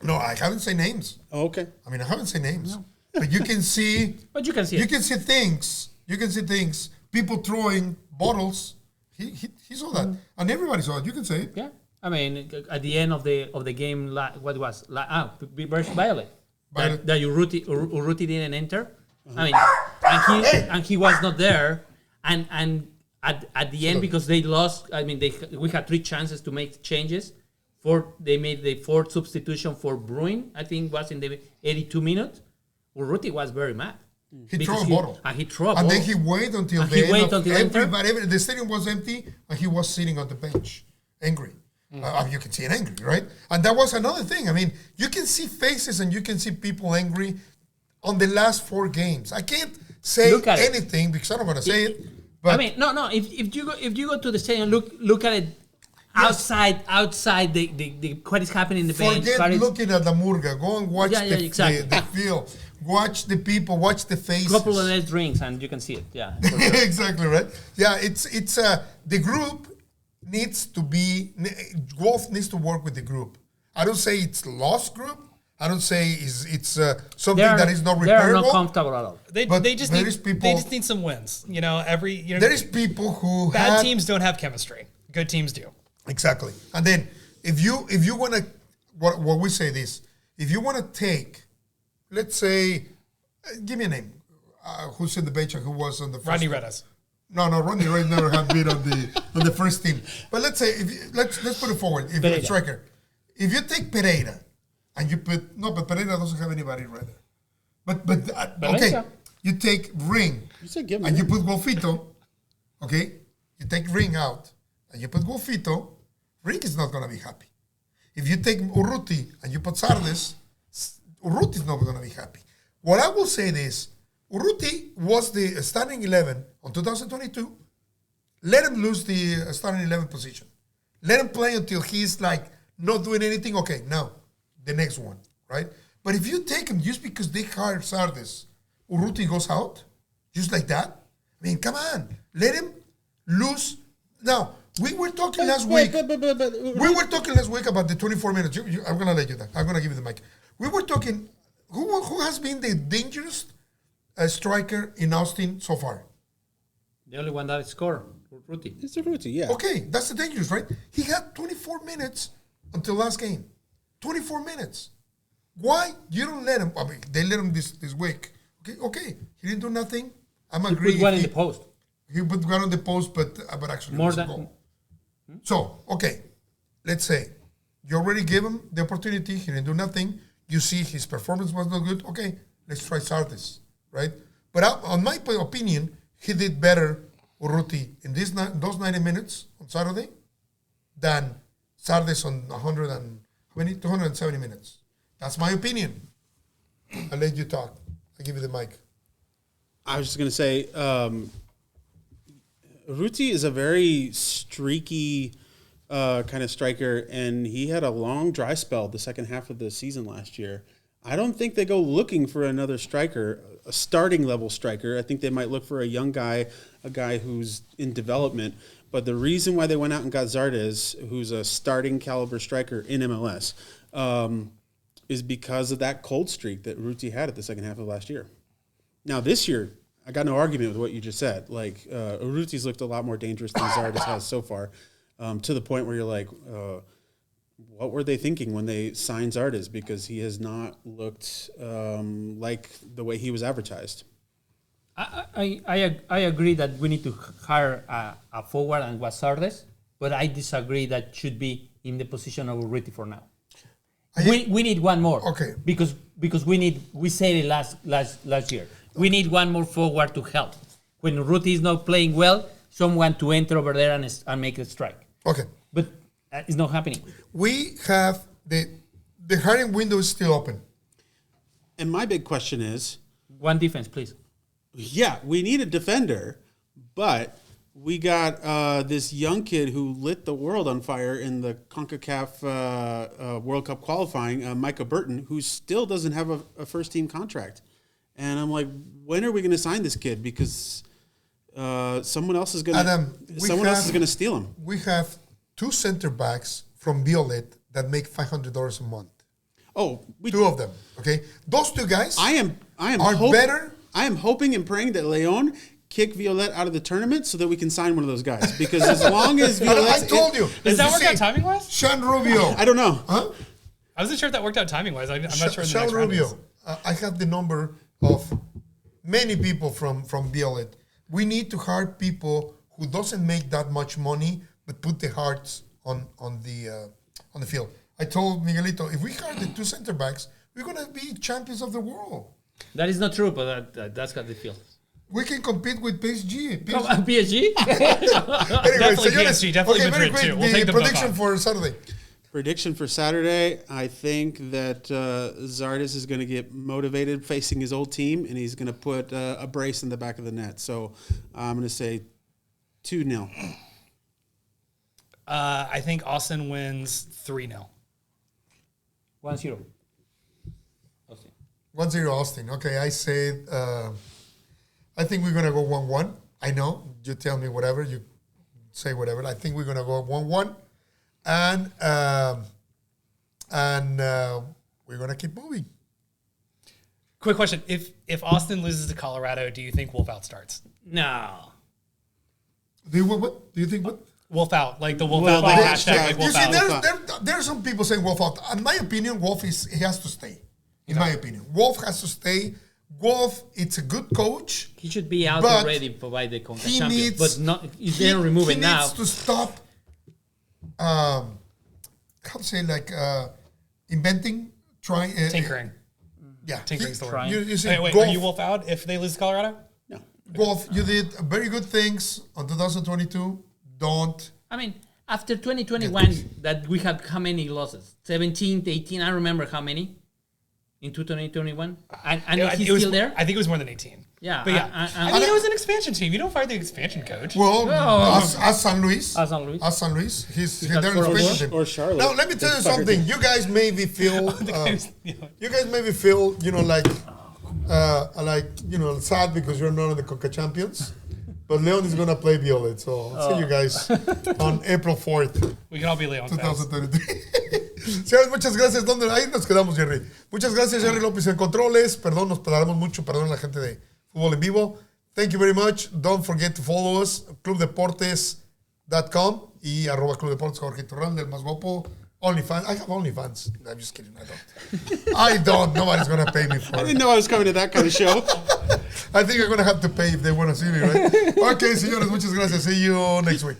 No, I haven't said names. Oh, okay. I mean, I haven't said names, but you can see. But you can see You it. can see things. You can see things. People throwing bottles. He saw that, and everybody saw it. You can say it. Yeah, I mean, at the end of the game, what was versus Violet Violet. that Urruti didn't enter. I mean, and he was not there, and at the end because they lost. I mean, we had 3 chances to make changes. They made the 4th substitution for Bruin. I think was in the 82 minutes. Urruti was very mad. He threw Because a bottle. And he threw a And bottle. then he waited until And the he end waited of until enter. everybody. The stadium was empty, and he was sitting on the bench, angry. You can see it angry, right? And that was another thing. I mean, you can see faces and you can see people angry on the last 4 games. I can't say Look at it. anything because I'm not going to say it. But I mean, no. If you go to the stadium, look at it outside the what is happening in the bench. forget what is- looking at the Murga. Go and watch exactly. the field. Watch the people. Watch the faces. couple of nice drinks and you can see it. Yeah. for sure. Exactly right. Yeah, it's the group needs to be. Wolff needs to work with the group. I don't say it's lost group. I don't say it's something that is not They are not repairable. comfortable at all. But They just there need is people- they just need some wins. You know, There is people who bad have, teams don't have chemistry. Good teams do. exactly. And then if you want to, what we say this, if you want to take, let's say, give me a name, who's in the bench and who was on the first Rodney team? Redas. No, Rodney Red never had been on the first team. But let's say let's put it forward. If you're a striker, if you take Pereira and you put but Pereira doesn't have anybody rather. But okay, you take Ring You said give him and a you put Wolfito. Okay, you take Ring out and you put Wolfito. Ring is not gonna be happy. If you take Urruti and you put Sardes, Urruti is not gonna be happy. What I will say is, Urruti was the starting 11 on 2022. Let him lose the starting 11 position. Let him play until he's like not doing anything. Okay, now the next one, right? But if you take him just because they hired Sardes, Urruti goes out just like that. I mean, come on, let him lose. Now we were talking last week. We were talking last week about the 24 minutes. I'm gonna let you that. I'm gonna give you the mic. We were talking. Who has been the dangerous striker in Austin so far? The only one that scored, Ruti. It's a Ruti, yeah. Okay, that's the dangerous, right? He had 24 minutes until last game. 24 minutes. Why? You don't let him. I mean, they let him this week. Okay. He didn't do nothing. I'm He agreeing. put one in the post. He put one on the post, but actually More it was a than- goal. So, okay, let's say you already gave him the opportunity. He didn't do nothing. You see his performance was not good. Okay, let's try Sardes, right? But on my opinion, he did better, Urruti, in those 90 minutes on Saturday than Sardes on 270 minutes. That's my opinion. I'll let you talk. I'll give you the mic. I was just going to say, Ruti is a very streaky kind of striker, and he had a long dry spell the second half of the season last year. I don't think they go looking for another striker, a starting level striker. I think they might look for a young guy, a guy who's in development. But the reason why they went out and got Zardes, who's a starting caliber striker in MLS, is because of that cold streak that Ruti had at the second half of last year. Now, this year, I got no argument with what you just said. Like, Urruti's looked a lot more dangerous than Zardes has so far, to the point where you're like, what were they thinking when they signed Zardes? Because he has not looked like the way he was advertised. I agree that we need to hire a forward and Sardes, but I disagree that should be in the position of Urruti for now. We need one more. Okay. Because we said it last year. We need one more forward to help. When Urruti is not playing well, someone to enter over there and make a strike. Okay. But it's not happening. We have the hiring window is still open. And my big question is, One defense, please. yeah, we need a defender, but we got this young kid who lit the world on fire in the CONCACAF World Cup qualifying, Micah Burton, who still doesn't have a first-team contract. And I'm like, when are we going to sign this kid? Because someone else is going to steal him. We have 2 center backs from Violet that make $500 a month. Oh, 2 of them. Okay, those 2 guys. I am better. I am hoping and praying that Leon kick Violet out of the tournament so that we can sign one of those guys. Because as long as Violet, I told you. Does that work out timing wise? Sean Rubio. I don't know. Huh? I wasn't sure if that worked out timing wise. I'm not sure. In the Sean next round Rubio. is. I have the number of many people from Violet. We need to hire people who doesn't make that much money but put the hearts on the field. I told Miguelito, if we hire the 2 center backs, we're gonna be champions of the world. That is not true, but that's how they feel. We can compete with PSG. PSG? Definitely PSG, definitely Madrid too. We'll take them both prediction on. for Saturday. Prediction for Saturday, I think that Zardes is going to get motivated facing his old team, and he's going to put a brace in the back of the net. So I'm going to say 2-0. I think Austin wins 3-0. 1-0. 1-0 Austin. Okay, I say, I think we're going to go 1-1. I know. You tell me whatever. You say whatever. I think we're going to go 1-1. And we're going to keep moving. Quick question. If Austin loses to Colorado, do you think Wolff out starts? No. Do you think what? Wolff out. Like the Wolff out, like hashtag like You Wolff see, out. there are some people saying Wolff out. In my opinion, Wolff he has to stay. In my opinion, Wolff has to stay. Wolff, it's a good coach. He should be out But already by the CONCACAF he champion. needs- But not, if they don't remove it now. He needs to stop. How to say inventing, trying, Tinkering. Yeah, Tinkering's the word. Trying. You see, Wait, Wolff, are you Wolff out if they lose to Colorado? No. Wolff, you did very good things on 2022. Don't. I mean, after 2021, that we had how many losses? 17, 18, I remember how many in 2021. And he's It was, still there? I think it was more than 18. Yeah, But yeah, I I mean, it was an expansion team. You don't fire the expansion coach. Well, No. as San Luis. As San Luis. As San Luis. He's got there in four the of expansion. Or Charlotte. Now, let me tell you They fired something. him. You guys maybe feel, you guys maybe feel, sad because you're not in the Coca Champions. But Leon is going to play Violet. So I'll see you guys on April 4th, We can all be Leon fans. 2023. Señores, muchas gracias. ¿Dónde? Ahí nos quedamos, Jerry. Muchas gracias, Jerry López en controles. Perdón, nos paramos mucho. Perdón a la gente de Fútbol en Vivo. Thank you very much. Don't forget to follow us, clubdeportes.com y @clubdeportes, Jorge Iturralde, el más guapo. OnlyFans. I have OnlyFans. I'm just kidding. I don't. Nobody's going to pay me for it. I didn't know I was coming to that kind of show. I think I'm going to have to pay if they want to see me, right? Okay, señores, muchas gracias. See you next week.